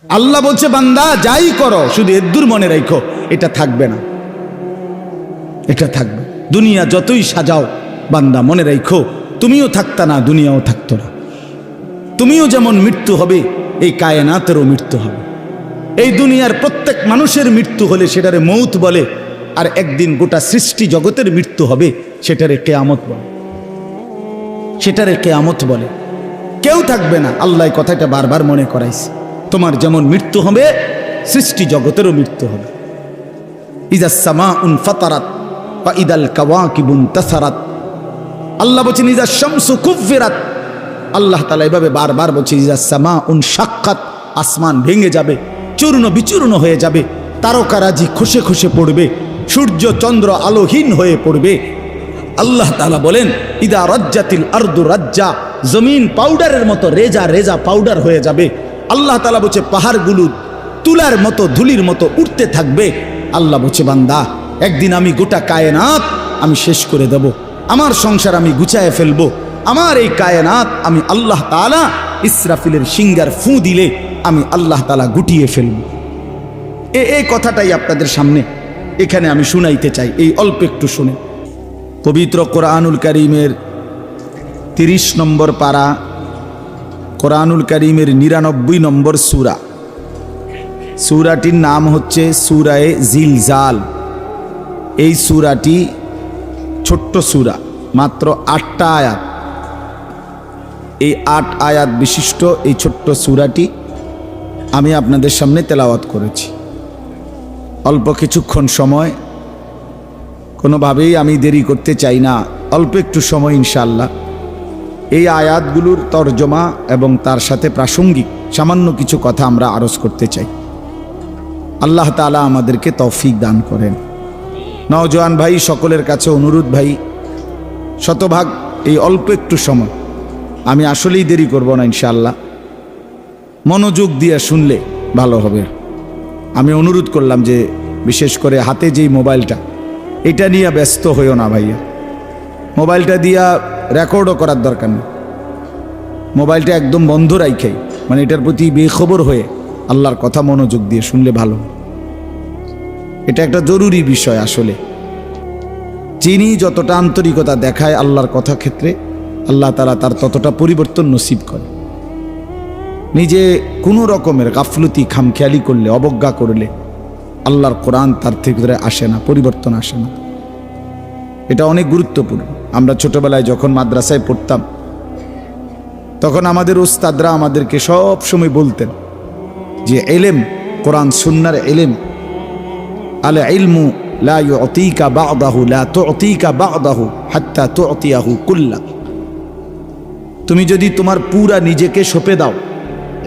আল্লাহ বলছে বান্দা যাই করো শুধু এদ্দুর মনে রাখো এটা থাকবে না, এটা থাকবে। দুনিয়া যতই সাজাও বান্দা মনে রাখো তুমিও থাকতা না, দুনিয়াও থাকতো না। তুমিও যেমন মৃত্যু হবে এই কায়নাতেরও মৃত্যু হবে। এই দুনিয়ার প্রত্যেক মানুষের মৃত্যু হলে সেটারে মৌত বলে, আর একদিন গোটা সৃষ্টি জগতের মৃত্যু হবে সেটারে কিয়ামত বলে, সেটারে কিয়ামত বলে। কেউ থাকবে না, আল্লাহ কথাটা বারবার মনে করাইছে। তোমার যেমন মৃত্যু হবে সৃষ্টি জগতেরও মৃত্যু হবে। ইজা সামাউন ফাতারাত ওয়া ইদাল কাওয়াকিবুন তাসারাত। আল্লাহ বলেন ইজা শামসু কুফিরাত। আল্লাহ তাআলা এভাবে বারবার বলছে ইজা সামাউন শাক্কাত, আসমান ভেঙে যাবে, চূর্ণ বিচূর্ণ হয়ে যাবে, তারকারাজি খসে খসে পড়বে, সূর্য চন্দ্র আলোহীন হয়ে পড়বে। আল্লাহ তাআলা বলেন ইদা রাজ্জাতিল আরদু রাজ্জা, জমিন পাউডারের মতো রেজা রেজা পাউডার হয়ে যাবে। আল্লাহ তাআলা বলছে পাহাড়গুলো তুলার মতো ধুলির মতো উঠতে থাকবে। আল্লাহ বলছে বান্দা একদিন আমি গোটা কায়নাত আমি শেষ করে দেব, আমার সংসার আমি গুছায় ফেলবো, আমার এই কায়নাত আমি আল্লাহ তাআলা ইসরাফিলের সিঙ্গার ফু দিলে আমি আল্লাহ তাআলা গুটিয়ে ফেলব। এই কথাটাই আপনাদের সামনে এখানে আমি শুনাইতে চাই, এই অল্প একটু শুনে। পবিত্র কোরআনুল কারীমের 30 নম্বর পারা, কোরআনুল কারীমের 99 নম্বর সূরা। সূরাটির নাম হচ্ছে সূরায়ে জিলজাল। এই সূরাটি ছোট্ট সূরা, মাত্র 8টা আয়াত। এই 8 আয়াত বিশিষ্ট এই ছোট্ট সূরাটি আমি আপনাদের সামনে তেলাওয়াত করেছি। অল্প কিছুক্ষণ সময়, কোনোভাবেই আমি দেরি করতে চাই না, অল্প একটু সময় ইনশাআল্লাহ এই আয়াতগুলোর তর্জমা এবং তার সাথে প্রাসঙ্গিক সামান্য কিছু কথা আমরা আরজ করতে চাই। আল্লাহ তাআলা আমাদেরকে তৌফিক দান করেন। নওজোয়ান ভাই সকলের কাছে অনুরোধ ভাই, শতভাগ এই অল্প একটু সময়, আমি আসলেই দেরি করব না ইনশাআল্লাহ, মনোযোগ দিয়ে শুনলে ভালো হবে। আমি অনুরোধ করলাম যে বিশেষ করে হাতে যেই মোবাইলটা, এটা নিয়ে ব্যস্ত হইও না ভাইয়া। মোবাইলটা দিয়া রেকর্ডও করার দরকার নেই, মোবাইলটা একদম বন্ধ রাখাই, মানে এটার প্রতি বেখবর হয়ে আল্লাহর কথা মনোযোগ দিয়ে শুনলে ভালো। এটা একটা জরুরি বিষয়। আসলে যিনি যতটা আন্তরিকতা দেখায় আল্লাহর কথা ক্ষেত্রে, আল্লাহ তাআলা তার ততটা পরিবর্তন নসিব করে। নিজে কোনো রকমের গাফলতি খামখেয়ালি করলে, অবজ্ঞা করলে আল্লাহর কোরআন তার থেকে আসে না, পরিবর্তন আসে না। এটা অনেক গুরুত্বপূর্ণ। আমরা ছোটবেলায় যখন মাদ্রাসায় পড়তাম তখন আমাদের উস্তাদরা আমাদেরকে সব সময় বলতেন যে ইলম, কোরআন সুন্নাহর ইলম, আল ইলমু লা ইউতিকা বা'দাহু লা তুতিকা বা'দাহু হাত্তা তুতিয়াহু কুল্লা। তুমি যদি তোমার পুরা নিজেকে সঁপে দাও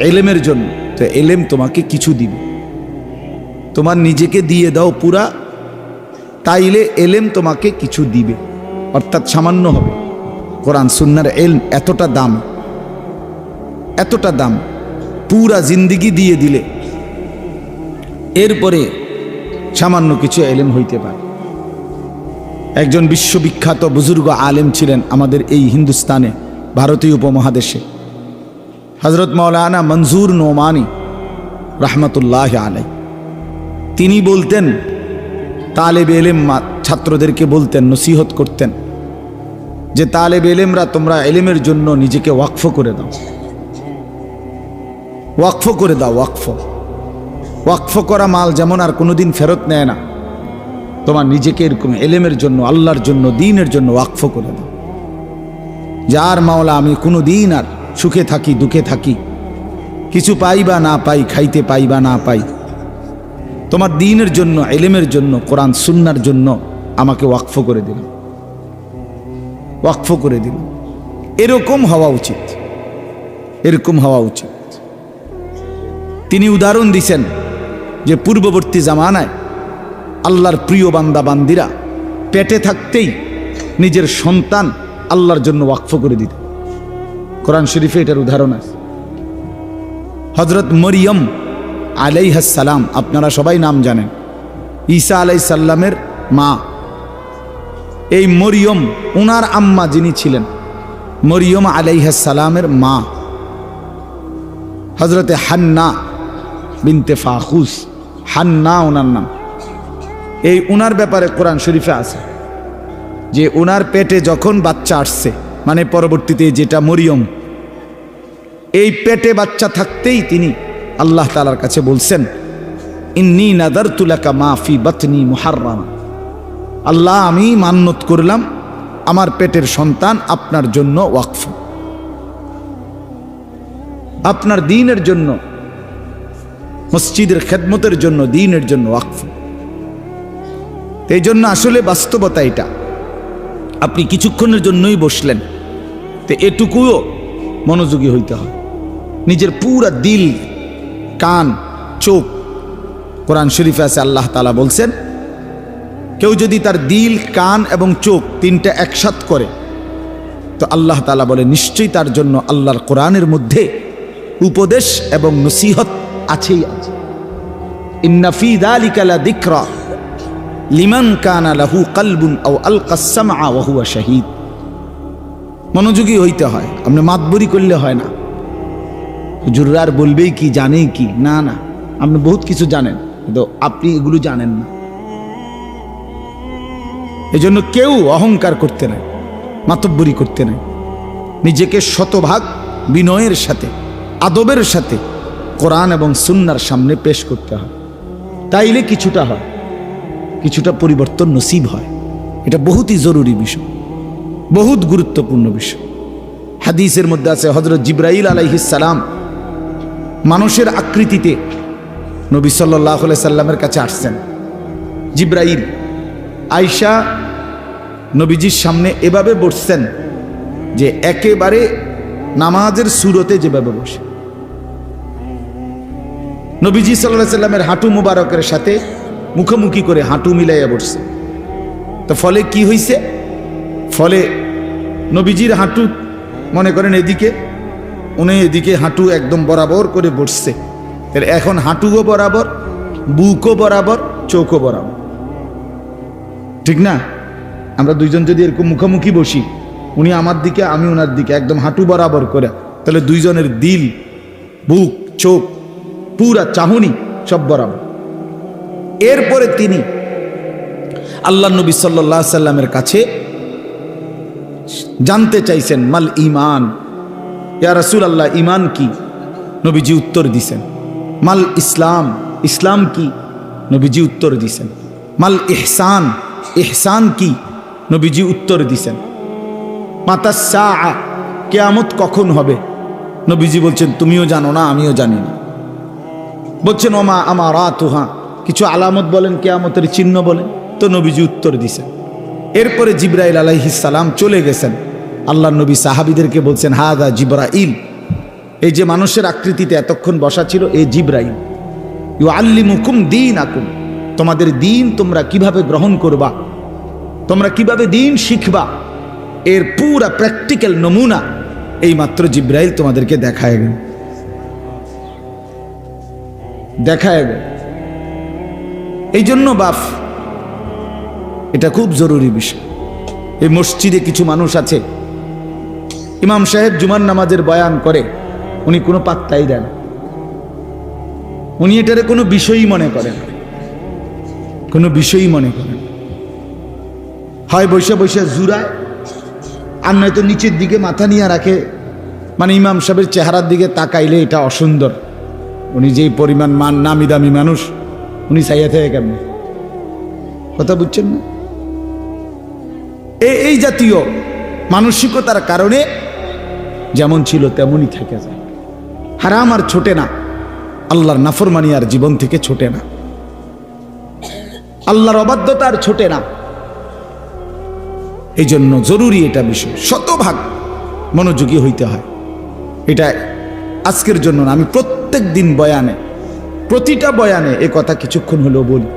ইলমের জন্য, তো ইলম তোমাকে কিছু দিবে। তোমার নিজেকে দিয়ে দাও পুরা, তাইলে ইলম তোমাকে কিছু দিবে, অর্থাৎ সামান্য হবে। কোরআন সুন্নাহর ইলম এতটা দাম, এতটা দাম, পুরা জিন্দেগি দিয়ে দিলে এরপরে সামান্য কিছু ইলম হইতে পারে। একজন বিশ্ববিখ্যাত বুজুর্গ আলেম ছিলেন আমাদের এই হিন্দুস্তানে, ভারতীয় উপমহাদেশে, হযরত মাওলানা মনজুর নোমানী রাহমাতুল্লাহ আলাইহি। তিনি বলতেন, তালেব ইলম ছাত্রদেরকে বলতেন, নসিহত করতেন যে তালেব ইলমরা তোমরা ইলমের জন্য নিজেকে ওয়াকফ করে দাও, ওয়াকফ করে দাও। ওয়াকফ করা মাল যেমন আর কোনোদিন ফেরত নেয় না, তোমার নিজেকে এরকম ইলমের জন্য, আল্লাহর জন্য, দ্বীনের জন্য ওয়াকফ করে দাও। যার মাওলা আমি কোনো দিন আর সুখে থাকি দুঃখে থাকি, কিছু পাই বা না পাই, খাইতে পাই বা না পাই, তোমার দ্বীনের জন্য, ইলমের জন্য, কোরআন সুন্নাহর জন্য আমাকে ওয়াকফ করে দিল, ওয়াকফ করে দিল। এরকম হওয়া উচিত, এরকম হওয়া উচিত। তিনি উদাহরণ দিছেন যে পূর্ববর্তী জামানায় আল্লাহর প্রিয় বান্দা বান্দিরা পেটে থাকতেই নিজের সন্তান আল্লাহর জন্য ওয়াকফ করে দিত। কোরআন শরীফে এটার উদাহরণ আছে। হযরত মরিয়ম আলাইহিস সালাম, আপনারা সবাই নাম জানেন, ঈসা আলাইহিস সালামের মা। এই মরিয়ম, ওনার আম্মা যিনি ছিলেন, মরিয়ম আলাইহিস সালামের মা হযরতে হান্না বিনতে ফাখুস, হান্না ওনার নাম। এই উনার ব্যাপারে কোরআন শরীফে আছে যে উনার পেটে যখন বাচ্চা আসছে, মানে পরবর্তীতে যেটা মরিয়ম, এই পেটে বাচ্চা থাকতেই তিনি আল্লাহ তাআলার কাছে বলছেন, ইন্নী নাযারতু লাকা মা ফি বাতনি মুহাররাম, আল্লাহ আমি মান্নত করলাম আমার পেটের সন্তান আপনার জন্য ওয়াকফ, আপনার দ্বীনের জন্য, মসজিদের খেদমতের জন্য, দ্বীনের জন্য ওয়াকফ। এই জন্য আসলে বাস্তবতা এটা, আপনি কিছুক্ষণের জন্যই বসলেন, তো এটুকুও মনোযোগী হইতে হয়। নিজের পুরা দিল, কান, চোখ, কোরআন শরীফে আছে আল্লাহ তাআলা বলছেন, কেউ যদি তার দিল, কান এবং চোখ তিনটা একসাথ করে, তো আল্লাহ তাআলা বলে নিশ্চয়ই তার জন্য আল্লাহর কোরআনের মধ্যে উপদেশ এবং নসিহত আছেই আছে। ইন্না ফি যালিকা লাযিকরা লিমান কানা লাহু কলবুন আও আলকাস সামআ ওয়া হুয়া শাহীদ। মনোযোগী হইতে হয়, আপনি মাতবরি করলে হয় না। হুজুররা আর বলবেই কি, জানেই কি, না না, আপনি বহুত কিছু জানেন কিন্তু আপনি এগুলো জানেন না। এই জন্য কেউ অহংকার করতে নাই, মাতব্বরি করতে নাই, নিজেকে শতভাগ বিনয়ের সাথে, আদবের সাথে কোরআন এবং সুন্নাহর সামনে পেশ করতে হয়। তাইলে কিছুটা হয়, কিছুটা পরিবর্তন নসিব হয়। এটা বহুতই জরুরি বিষয়, বহুত গুরুত্বপূর্ণ বিষয়। হাদিসের মধ্যে আছে হযরত জিবরাইল আলাইহিস সালাম মানুষের আকৃতিতে নবী সাল্লাল্লাহু আলাইহি সাল্লামের কাছে আসছেন। জিবরাইল আয়েশা নবীজির সামনে এভাবে বসছেন যে একেবারে নামাজের সুরতে যেভাবে বসে, নবীজি সাল্লাল্লাহু আলাইহি সাল্লামের হাঁটু মুবারকের সাথে মুখোমুখি করে হাঁটু মিলাইয়া বসছে। তো ফলে কি হইছে? ফলে নবীজির হাঁটু মনে করেন এদিকে, উনি এদিকে হাঁটু একদম বরাবর করে বসছে। এখন হাঁটুও বরাবর, বুকও বরাবর, চোখও বরাবর, ঠিক না? আমরা দুইজন যদি এরকম মুখোমুখি বসি, উনি আমার দিকে, আমি ওনার দিকে, একদম হাঁটু বরাবর করে, তাহলে দুইজনের দিল, বুক, চোখ, পুরা চাহনি সব বরাবর। এরপরে তিনি আল্লাহ নবী সাল্লাল্লাহু আলাইহি সাল্লামের কাছে জানতে চাইছেন, মাল ঈমান, ইয়া রাসূলুল্লাহ ঈমান কি? নবীজি উত্তর দিছেন। মাল ইসলাম, ইসলাম কি? নবীজি উত্তর দিছেন। মাল ইহসান, ইহসান কি? নবীজি উত্তর দিছেন। মাতা সাআ, কিয়ামত কখন হবে? নবীজি বলছেন তুমিও জানো না, আমিও জানি না। বলছেন ওমা আমারাতুহা, কিছু আলামত বলেন, কিয়ামতের চিহ্ন বলেন। তো নবীজি উত্তর দিছেন। এরপরে জিবরাইল আলাইহিস সালাম চলে গেছেন। আল্লাহর নবী সাহাবীদেরকে বলছেন হাদা জিবরাইল, এই যে মানুষের আকৃতিতে এতক্ষণ বসা ছিল, এই জিবরাইল। ইউআল্লিমুকুম দীনাকুম, তোমাদের দ্বীন তোমরা কিভাবে গ্রহণ করবা, তোমরা কিভাবে দ্বীন শিখবা, এর পুরা প্র্যাকটিক্যাল নমুনা এই মাত্র জিবরাইল তোমাদেরকে দেখায় গেল, দেখায় গেল। এই জন্য বাপ, এটা খুব জরুরি বিষয়। এই মসজিদে কিছু মানুষ আছে, ইমাম সাহেব জুমার নামাজের বয়ান করে, উনি কোনো পাত্তাই দেন না, উনি এটারে কোনো বিষয়ই মনে করেন, কোনো বিষয়ই মনে করেন। হয় বসে বসে জুরায়, আর নয়তো নিচের দিকে মাথা নিয়ে রাখে, মানে ইমাম সাহেবের চেহারার দিকে তাকাইলে এটা অসুন্দর। উনি যেই পরিমাণ মান নামি দামি মানুষ, উনি চাইয়া থাকে কেমন? কথা বুঝছেন না? এই জাতীয় মানসিকতার কারণে যেমন ছিল তেমনই থেকে যায়। হারাম আর ছোটে না, আল্লাহর নাফরমানি আর জীবন থেকে ছোটে না, আল্লাহর অবাধ্যতা আর ছোটে না। এই জন্য জরুরি এটা বিষয়, শতভাগ মনোযোগী হইতে হয়। এটা আজকের জন্য না, আমি প্রত্যেক দিন বয়ানে, প্রতিটা বয়ানে এ কথা কিছুক্ষণ হলেও বলি।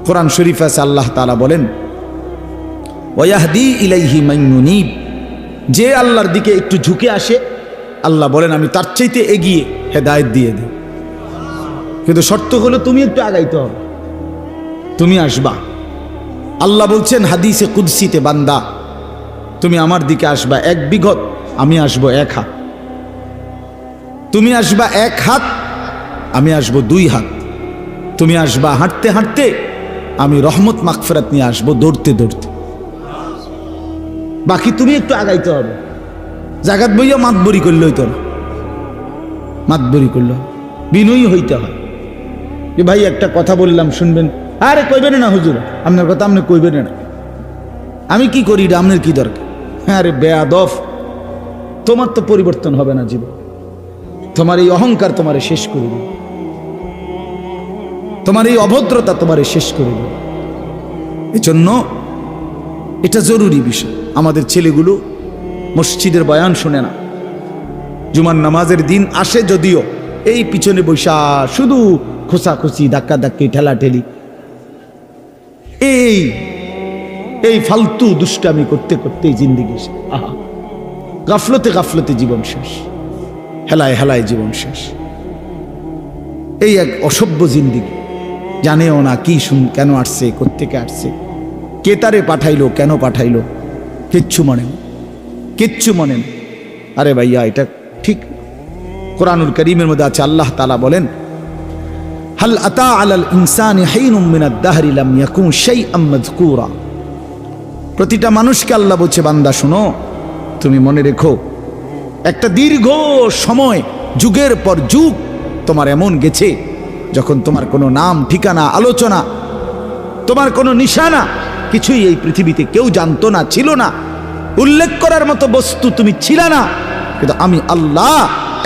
কোরআন শরীফ আছে আল্লাহ তাআলা বলেন ওয়াহদি ইলাইহি মান ইউনিব, যে আল্লাহর দিকে একটু ঝুঁকে আসে, আল্লাহ বলেন আমি তার চাইতে এগিয়ে হেদায়েত দিয়ে দিই। কিন্তু শর্ত হলো তুমি একটু আগাইতে হবে, তুমি আসবা। আল্লাহ বলছেন হাদিসে কুদসিতে, বান্দা তুমি আমার দিকে আসবা 1 বিঘত, আমি আসবো 1 হাত। তুমি আসবা 1 হাত, আমি আসবো 2 হাত, তুমি আসবা হাঁটতে হাঁটতে, আমি রহমত মাগফিরাত নিয়ে আসবো দৌড়তে দৌড়তে। বাকি তুমি একটু আগাইতে হবে, জাগাত বইয়া মাতবরি করলে হইতো না, মাতবরি করলে বিনয়ী হইতে হয় যে ভাই একটা কথা বললাম শুনবেন, আরে কইবেন না হুজুর, আপনার কথা আপনি কইবেন না, আমি কি করি এটা আপনার কি দরকার? হ্যাঁ আরে বেয়াদব, তোমার তো পরিবর্তন হবে না জীবন, তোমার এই অহংকার তোমারে শেষ করে দেবে, তোমার এই অভদ্রতা তোমারে শেষ করে দেবে। এজন্য এটা জরুরি বিষয়। আমাদের ছেলেগুলো মসজিদের বয়ান শুনে না, জুমার নামাজের দিন আসে যদিও, এই পিছনে বৈশা শুধু খোঁচাখুচি ধাক্কা ধাক্কি ঠেলাঠেলি, এই ফালতু দুষ্টামি করতে করতে জিন্দিগি আহা, গাফলতে গাফলতে জীবন শেষ, হেলায় হেলায় জীবন শেষ। এই এক অসভ্য জিন্দিগি, জানেও না কি কেন আসছে, কোত্থেকে আসছে, কে তারে পাঠাইলো, কেন পাঠাইলো, কিচ্ছু মনে না, কিচ্ছু মনে না। আরে ভাইয়া এটা ঠিক। কোরআনুল কারীমের মধ্যে আছে, আল্লাহ তাআলা বলেন, হাল আতা আলাল ইনসানি হাইনুম মিনাদ দাহরি লাম ইয়াকুন শাইআম মাযকুরা। প্রতিটা মানুষকে আল্লাহ বলছে, বান্দা শোনো, তুমি মনে রেখো, একটা দীর্ঘ সময়, যুগের পর যুগ তোমার এমন গেছে যখন তোমার কোনো নাম ঠিকানা আলোচনা, তোমার কোনো নিশানা কিছুই এই পৃথিবীতে কেউ জানতো না, ছিল না, উল্লেখ করার মতো বস্তু তুমি ছিলা না, কিন্তু আমি আল্লাহ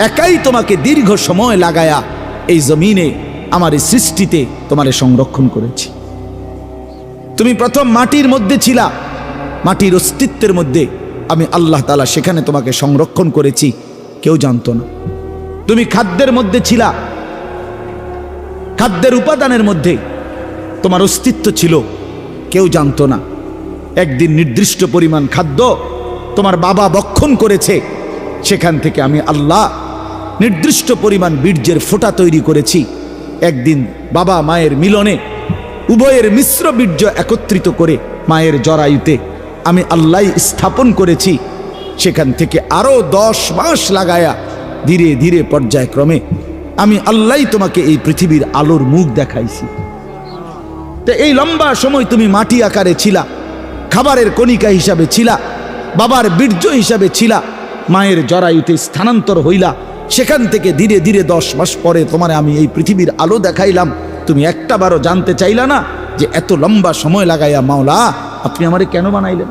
একাই তোমাকে দীর্ঘ সময় লাগায়া এই জমিনে আমার এই সৃষ্টিতে তোমারে সংরক্ষণ করেছি। তুমি প্রথম মাটির মধ্যে ছিলা, মাটির অস্তিত্বের মধ্যে আমি আল্লাহ তাআলা সেখানে তোমাকে সংরক্ষণ করেছি, কেউ জানতো না। তুমি খাদ্যের মধ্যে ছিলা, খাদ্যের উপাদানের মধ্যে তোমার অস্তিত্ব ছিল, কেউ জানতো না। একদিন নির্দিষ্ট পরিমাণ খাদ্য তোমার বাবা ভক্ষণ করেছে, সেখান থেকে আমি আল্লাহ নির্দিষ্ট পরিমাণ বীর্যের ফোঁটা তৈরি করেছি। একদিন বাবা মায়ের মিলনে উভয়ের মিশ্র বীর্য একত্রিত করে মায়ের জরায়ুতে আমি আল্লাহ স্থাপন করেছি। সেখান থেকে আরো 10 মাস লাগায়া ধীরে ধীরে পর্যায়ক্রমে আমি আল্লাহ তোমাকে এই পৃথিবীর আলোর মুখ দেখাইছি। তো এই লম্বা সময় তুমি মাটি আকারে ছিলা, খাবারের কণিকা হিসাবে ছিলা, বাবার বীর্য হিসাবে ছিলা, মায়ের জরায়ুতে স্থানান্তর হইলা, সেখান থেকে ধীরে ধীরে 10 মাস পরে তোমারে আমি এই পৃথিবীর আলো দেখাইলাম। তুমি একটাবারও জানতে চাইলা না যে এত লম্বা সময় লাগাইয়া মাওলা আপনি আমারে কেন বানাইলেন?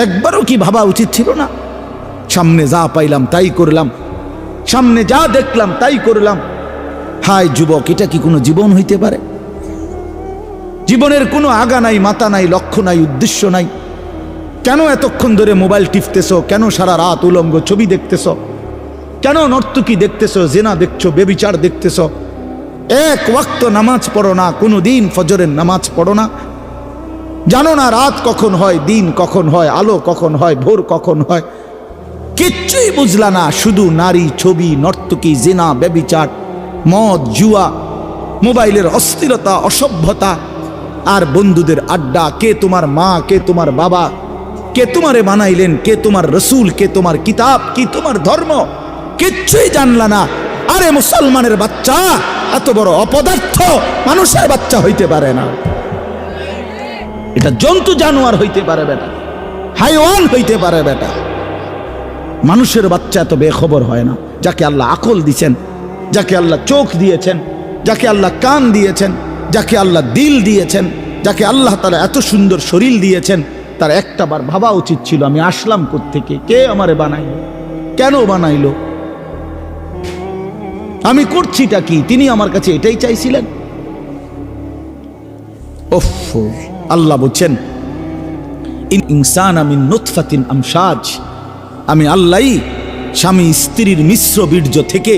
একবারও কি ভাবা উচিত ছিল না? সামনে যা পাইলাম তাই করলাম, সামনে যা দেখলাম তাই করলাম। হায় যুবক, এটা কি কোনো জীবন হইতে পারে? জীবনের কোনো আগা নাই, মাথা নাই, লক্ষ্য নাই, উদ্দেশ্য নাই। কেন এতক্ষণ ধরে মোবাইল টিপতেছ? কেন সারা রাত উলঙ্গ ছবি দেখতেছ? কেন নর্তকী দেখতেছ, জেনা দেখছো, বেবিচার দেখতেছ? এক ওয়াক্ত নামাজ পড়ো না, কোনো দিন ফজরের নামাজ পড়ো না, জানো না রাত কখন হয়, দিন কখন হয়, আলো কখন হয়, ভোর কখন হয়, কিচ্ছুই বুঝলা না। শুধু নারী, ছবি, নর্তকী, জেনা, বেবিচার, মদ, জুয়া, মোবাইলের অস্থিরতা, অসভ্যতা, আর বন্ধুদের আড্ডা। কে তোমার মা, কে তোমার বাবা, কে তোমারে বানাইলেন, কে তোমার রসুল, কে তোমার কিতাব, কি তোমার ধর্ম, কিচ্ছুই জানলা না। আরে মুসলমানের বাচ্চা এত বড় অপদার্থ মানুষের বাচ্চা হইতে পারে না, এটা জন্তু জানোয়ার হইতে পারে বেটা, হাইওয়ান হইতে পারে বেটা। মানুষের বাচ্চা এত বেখবর হয় না। যাকে আল্লাহ আকল দিয়েছেন, যাকে আল্লাহ চোখ দিয়েছেন, যাকে আল্লাহ কান দিয়েছেন, যাকে আল্লাহ দিল দিয়েছেন, যাকে আল্লাহ তাআলা এত সুন্দর শরীর দিয়েছেন, তার একটাবার ভাবা উচিত ছিল আমি আসলাম কোত্থেকে, কে আমারে বানাইলো, কেন বানাইলো, আমি করছিটা কি? তিনি আমার কাছে এটাই চাইছিলেন। ওফ, আল্লাহ বলছেন ইন ইনসানা মিন নুতফাতিন আমশাজ, আমি আল্লাহই স্বামী স্ত্রীর মিশ্র বীর্য থেকে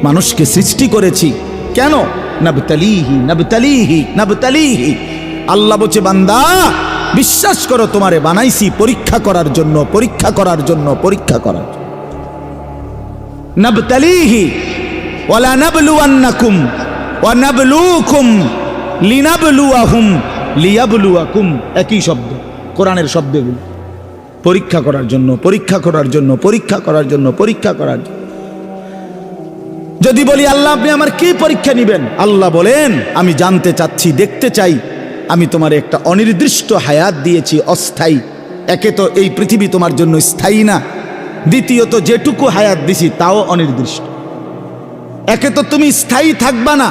মানুষকে সৃষ্টি করেছি। কেন? নাবতালিহি নাবতালিহি নাবতালিহি। আল্লাহ বলছে বান্দা বিশ্বাস করো, তোমারে বানাইছি পরীক্ষা করার জন্য, পরীক্ষা করার জন্য, পরীক্ষা করার জন্য। নাবতালিহি ওয়ালা নাবলুয়ান্নাকুম ওয়া নাবলুকুম লিনাবলুয়াহুম লিয়াবলুয়াকুম, একই শব্দ, কোরআনের শব্দগুলো। পরীক্ষা করার জন্য, পরীক্ষা করার জন্য, পরীক্ষা করার জন্য, পরীক্ষা করার জন্য। যদি বলি আল্লাহ আপনি আমার কি পরীক্ষা নিবেন, আল্লাহ বলেন আমি জানতে চাচ্ছি, দেখতে চাই আমি তোমার একটা অনির্দিষ্ট হায়াত দিয়েছি, অস্থায়ী। একে তো এই পৃথিবী তোমার জন্য স্থায়ী না, দ্বিতীয়ত যেটুকু হায়াত দিছি তাও অনির্দিষ্ট। একে তো তুমি স্থায়ী থাকবা না,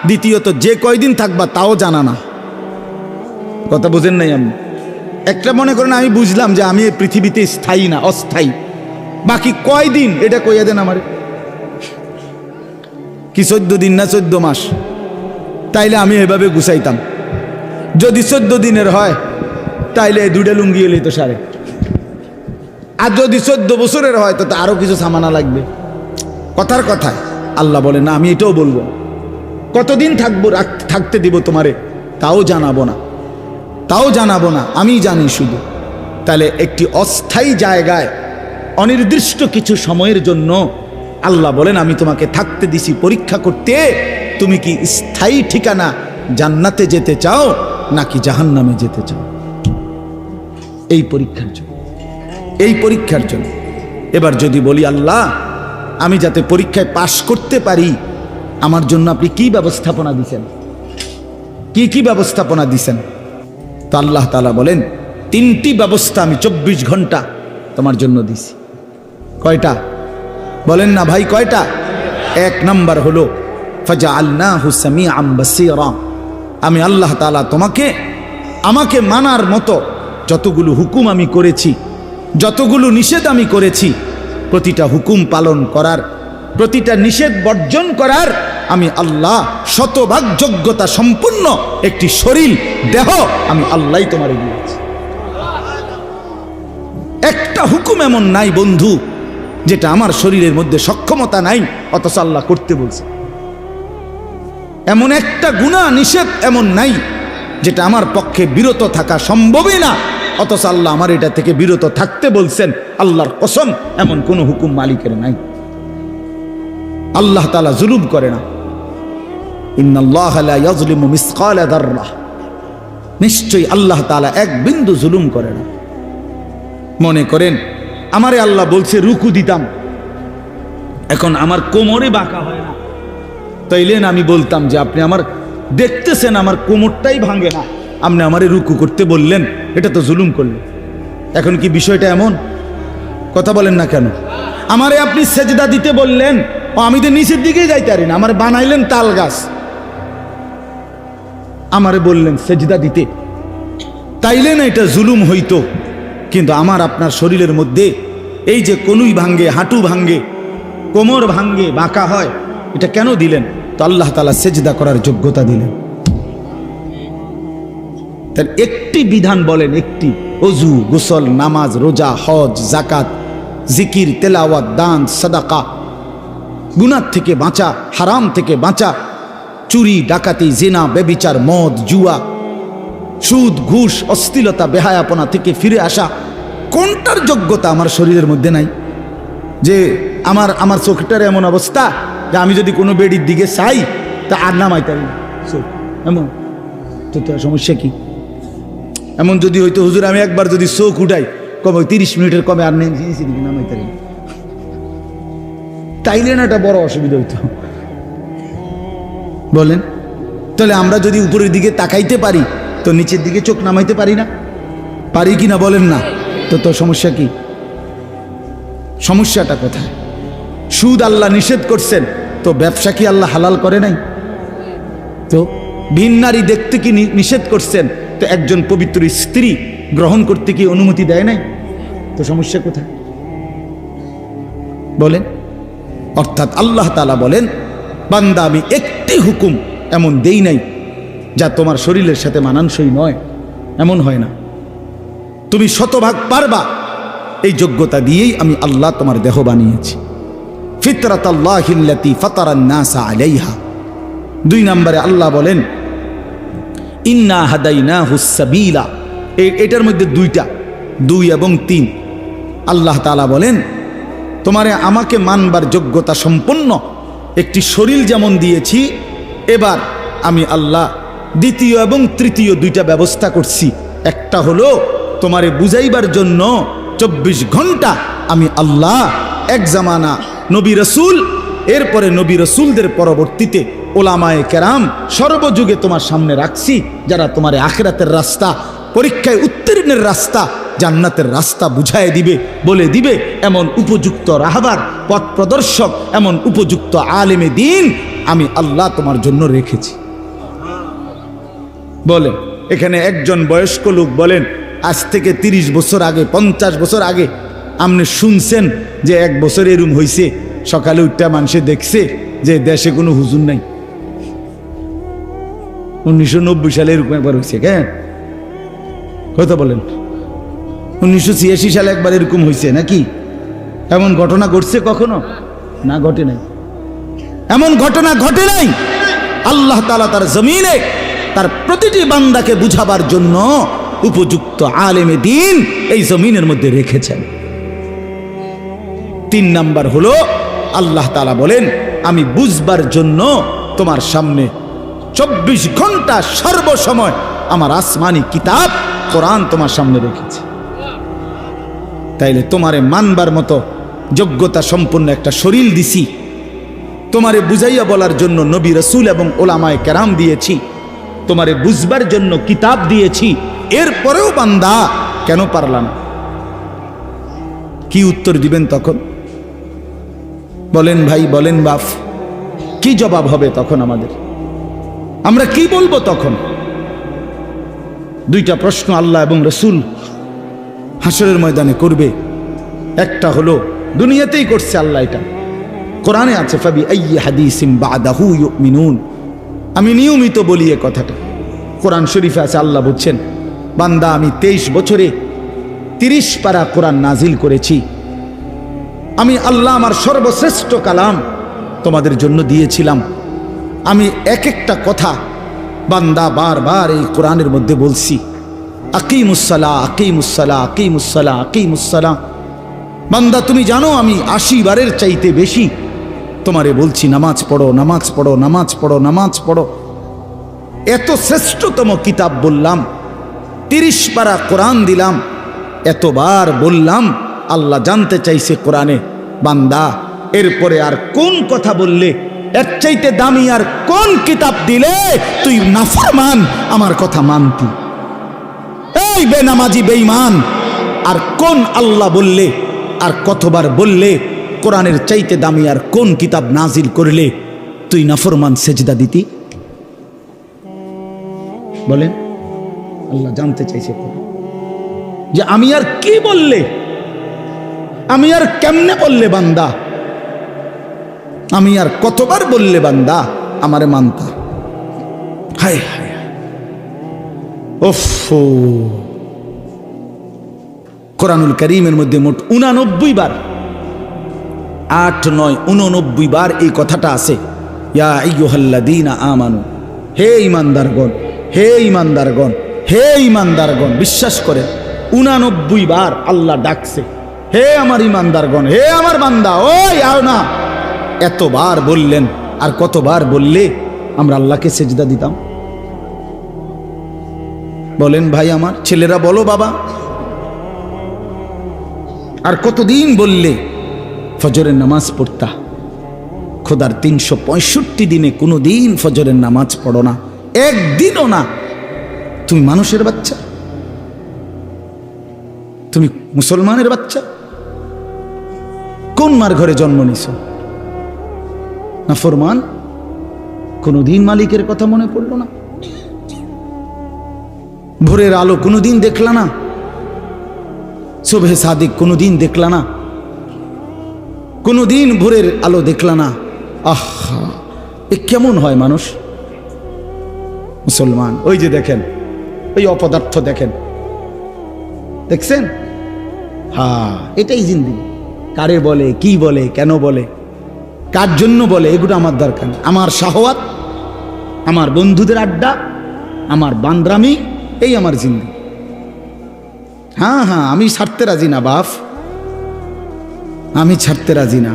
দ্বিতীয়ত যে কয়দিন থাকবা তাও জানা না। কথা বুঝেন নাই? আমি একটা মনে করেন আমি বুঝলাম যে আমি এই পৃথিবীতে স্থায়ী না, অস্থায়ী, বাকি কয়দিন এটা কইয়া দেন আমারে। কি 14 দিন না 14 মাস? তাইলে আমি এভাবে গুছাইতাম। যদি 14 দিনের হয় তাইলে 2টা লুঙ্গি এলেই তো সারে। আর যদি 14 বছরের হয় তো আরো কিছু সামানা লাগবে। কথার কথায় আল্লাহ বলে না, আমি এটাও বলবো কতদিন থাকবো, থাকতে দিব তোমারে তাও জানাবো না, তাও জানাবো না, আমি জানি শুধু। তাহলে একটি অস্থায়ী জায়গায় অনির্দিষ্ট কিছু সময়ের জন্য আল্লাহ বলেন আমি তোমাকে থাকতে দিছি পরীক্ষা করতে, তুমি কি স্থায়ী ঠিকানা জান্নাতে যেতে চাও নাকি জাহান্নামে যেতে চাও? এই পরীক্ষার জন্য, এই পরীক্ষার জন্য। এবার যদি বলি আল্লাহ আমি যাতে পরীক্ষায় পাশ করতে পারি, আমার জন্য আপনি কি ব্যবস্থাপনা দিছেন, কি কি ব্যবস্থাপনা দিছেন? তো আল্লাহ তাআলা বলেন 3টি ব্যবস্থা আমি 24 ঘন্টা তোমার জন্য দিছি। কয়টা বলেন না ভাই, কয়টা? 1 নাম্বার হলো ফাজআলনাহু সামিআম বাসীরা, আমি আল্লাহ তাআলা তোমাকে আমাকে মানার মতো যতগুলো হুকুম আমি করেছি, যতগুলো নিষেধ আমি করেছি, প্রতিটা হুকুম পালন করার, প্রতিটা নিষেধ বর্জন করার আমি আল্লাহ শতভাগ যোগ্যতা সম্পূর্ণ একটি শরীর, দেহ আমি আল্লাহই তোমারে দিয়েছি। একটা হুকুম এমন নাই বন্ধু যেটা আমার শরীরের মধ্যে সক্ষমতা নাই অথচ আল্লাহ করতে বলছে। এমন একটা গুনাহ নিষেধ এমন নাই যেটা আমার পক্ষে বিরত থাকা সম্ভবই না অথচ আল্লাহ আমার এটা থেকে বিরত থাকতে বলছেন। আল্লাহর কসম এমন কোন হুকুম মালিকের নাই। আল্লাহ তাআলা জুলুম করে না। ইন্নাল্লাহা লা ইয়াজলিমু মিসকালা যাররাহ, নিশ্চয়ই আল্লাহ তাআলা এক বিন্দু জুলুম করে না। মনে করেন আমারে আল্লাহ বলছে রুকু দিতাম, এখন আমার কোমরে বাঁকা হয় না, তাইলেন আমি বলতাম যে আপনি আমার দেখতেছেন আমার কোমরটাই ভাঙে না, আপনি আমারে রুকু করতে বললেন, এটা তো জুলুম করলেন। এখন কি বিষয়টা এমন? কথা বলেন না কেন? আমারে আপনি সেজদা দিতে বললেন, আমি তো নিচের দিকেই যাইতে পারি না, আমার বানাইলেন তাল গাছ, আমারে বললেন সেজদা দিতে, তাইলে না এটা জুলুম হইতো। কিন্তু আমার আপনার শরীরের মধ্যে এই যে কনুই ভাঙ্গে, হাঁটু ভাঙ্গে, কোমর ভাঙ্গে, বাঁকা হয়, এটা কেন দিলেন? তো আল্লাহ তাআলা সেজদা করার যোগ্যতা দিলেন। তার একটি বিধান বলেন, একটি, ওযু, গোসল, নামাজ, রোজা, হজ, যাকাত, জিকির, তেলাওয়াত, দান, সাদাকা, গুনাহ থেকে বাঁচা, হারাম থেকে বাঁচা, চুরি, ডাকাতি, জিনা, ব্যভিচার, মদ, জুয়া, সুদ, ঘুষ, অশ্লীলতা, বেহায়াপনা থেকে ফিরে আসা, কোনটার যোগ্যতা আমার শরীরের মধ্যে নাই? যে আমার চোখটার এমন অবস্থা যে আমি যদি কোনো বেডির দিকে চাই তা আর নামাইতে পারি না চোখ, এমন তো সমস্যা কি? এমন যদি হইতো হুজুর আমি একবার যদি চোখ উঠাই কবে 30 মিনিটের কমে আর নামাইতে পারি, তাইলে না এটা বড় অসুবিধা হইতো। বলেন তাহলে আমরা যদি উপরের দিকে তাকাইতে পারি তো নিচের দিকে চোখ নামাইতে পারি না? পারি কি না বলেন না? তো সমস্যা কি? সমস্যাটা কোথায়? সুদ আল্লাহ নিষেধ করছেন, তো ব্যবসা কি আল্লাহ হালাল করে নাই? তো ভিন নারী দেখতে কি নিষেধ করছেন, তো একজন পবিত্র স্ত্রী গ্রহণ করতে কি অনুমতি দেয় নাই? তো সমস্যা কোথায় বলেন? অর্থাৎ আল্লাহ তাআলা বলেন বান্দা আমি একটি হুকুম এমন দেই নাই যা তোমার শরীরের সাথে মানানসই নয়, এমন হয় না। তুমি শতভাগ পারবা, এই যোগ্যতা দিয়েই আমি আল্লাহ তোমার দেহ বানিয়েছি। ফিতরাতাল্লাহিল্লাতী ফাতারান নাসা আলাইহা। 2 নম্বরে আল্লাহ বলেন ইন্না হাদাইনাহুস সাবিলা। এটার মধ্যে 2টা, 2 এবং 3। আল্লাহ তাআলা বলেন তোমারে আমাকে মানবার যোগ্যতা সম্পন্ন একটি শরীর যেমন দিয়েছি, এবার আমি আল্লাহ দ্বিতীয় এবং তৃতীয় 2টা ব্যবস্থা করছি। একটা হলো তোমারে বুঝাইবার জন্য 24 ঘন্টা আমি আল্লাহ এক জামানা নবী রাসূল এরপরে নবী রসুলদের পরবর্তীতে ওলামায়ে কেরাম সর্বযুগে তোমার সামনে রাখছি, যারা তোমার আখিরাতের রাস্তা, পরীক্ষায় উত্তীর্ণের রাস্তা, জান্নাতের রাস্তা বুঝায় দিবে, বলে দিবে। এমন উপযুক্ত রাহবার, পথ প্রদর্শক, এমন উপযুক্ত আলেমে দিন আমি আল্লাহ তোমার জন্য রেখেছি। বলেন, এখানে একজন বয়স্ক লোক বলেন, আজ থেকে 30 বছর আগে, 50 বছর আগে আপনি শুনছেন যে 1 বছর এরম হয়েছে, সকালে উঠটা মানুষে দেখছে যে দেশে কোনো হুজুর নাই? 1990 সালে এরকম একবার হয়েছে। কেন কথা বলেন? 1986 সালে একবার এরকম হয়েছে নাকি? এমন ঘটনা ঘটছে কখনো? না, ঘটে নাই। এমন ঘটনা ঘটে নাই। আল্লাহ তাআলা তার জমিনে তার প্রতিটি বান্দাকে বুঝাবার জন্য উপযুক্ত আলেমে দ্বীন এই জমিনের মধ্যে রেখেছেন। 3 নাম্বার হলো আল্লাহ তাআলা বলেন, আমি বুঝবার জন্য তোমার সামনে 24 ঘন্টা সর্বসময় আমার আসমানি কিতাব কোরআন তোমার সামনে রেখেছি। তাইলে তোমারে মানবার মতো যোগ্যতা সম্পন্ন একটা শরীর দিছি, তোমারে বুঝাইয়া বলার জন্য নবী রাসূল এবং ওলামায়ে কেরাম দিয়েছি, তোমারে বুঝবার জন্য কিতাব দিয়েছি, এরপরেও বান্দা কেন পারলা না? কি উত্তর দিবেন তখন? বলেন ভাই, বলেন বাপ, কি জবাব হবে তখন আমাদের? আমরা কি বলবো তখন? 2টা প্রশ্ন আল্লাহ এবং রাসূল হাসরের ময়দানে করবে। একটা হলো দুনিয়াতেই করছে আল্লাহ, এটা কোরআনে আছে, ফাবি আইয়ি হাদিসিন বাদাহু ইউমিনুন। আমি নিয়মিত বলি এ কথাটা, কোরআন শরীফে আছে, আল্লাহ বলছেন, বান্দা আমি 23 বছরে 30 পারা কোরআন নাজিল করেছি। আমি আল্লাহ আমার সর্বশ্রেষ্ঠ কালাম তোমাদের জন্য দিয়েছিলাম। আমি এক একটা কথা বান্দা বারবার এই কোরআনের মধ্যে বলছি, আকিমুসসালাহ, আকিমুসসালাহ, আকিমুসসালাহ, আকিমুসসালাহ। বান্দা তুমি জানো আমি 80 বারের চাইতে বেশি তোমারে বলছি নামাজ পড়ো, নামাজ পড়ো, নামাজ পড়ো, নামাজ পড়ো। এত শ্রেষ্ঠতম কিতাব বললাম, 30 পারা কোরআন দিলাম, এতবার বললাম। আল্লাহ জানতে চাইছে কোরআনে, বান্দা এরপরে আর কোন কথা বললে, এর চাইতে দামি আর কোন কিতাব দিলে তুই নাফরমান আমার কথা মানতি? এই বেনামাজি বেঈমান, আর কোন আল্লাহ বললে, আর কতবার বললে কোরআনের চাইতে দামি আর কোন কিতাব নাজিল করলে তুই নাফরমান সেজদা দিতি? বলেন। আল্লাহ জানতে চাইছে যে আমি আর কি বললে, আমি আর কেমনে বললে বান্দা, আমি আর কতবার বললে বান্দা আমারে মানতা? হায় হায়, ওফ। কোরআনুল কারীমের মধ্যে মোট 89 বার, 8, 9, 89 বার এই কথাটা আছে, ইয়া আইয়ুহাল্লাযীনা আমানু, হে ঈমানদারগণ, হে ঈমানদারগণ, হে ঈমানদারগণ। বিশ্বাস করেন 89 বার আল্লাহ ডাকছে, হে আমার ঈমানদারগণ, হে আমার বান্দা, ওই আও না। এতবার বললেন, আর কতবার বললে আমরা আল্লাহকে সেজদা দিতাম? বলেন ভাই আমার ছেলেরা, বলো বাবা। আর কতদিন বললে ফজরের নামাজ পড়তা? খোদার 365 দিনে কোনো দিন ফজরের নামাজ পড়ো না, একদিনও না। তুমি মানুষের বাচ্চা, তুমি মুসলমানের বাচ্চা, কোন মার ঘরে জন্ম নিছ? না ফরমান, কোনদিন মালিকের কথা মনে পড়লো না? ভোরের আলো কোনদিন দেখলা না? সুবহে সাদিক কোনদিন দেখলা না? কোনদিন ভোরের আলো দেখলা না? আহা, এ কেমন হয় মানুষ মুসলমান? ওই যে দেখেন, ওই অপদার্থ দেখেন, দেখছেন? হ্যাঁ, এটাই জিন্দেগি। কারে বলে, কি বলে, কেন বলে, কার জন্য বলে, এগুলো আমার দরকার। আমার শাহওয়াত, আমার বন্ধুদের আড্ডা, আমার বান্দ্রামি, এই আমার জিন্দেগি। হ্যাঁ হ্যাঁ, আমি ছাড়তে রাজি না বাপ, আমি ছাড়তে রাজি না।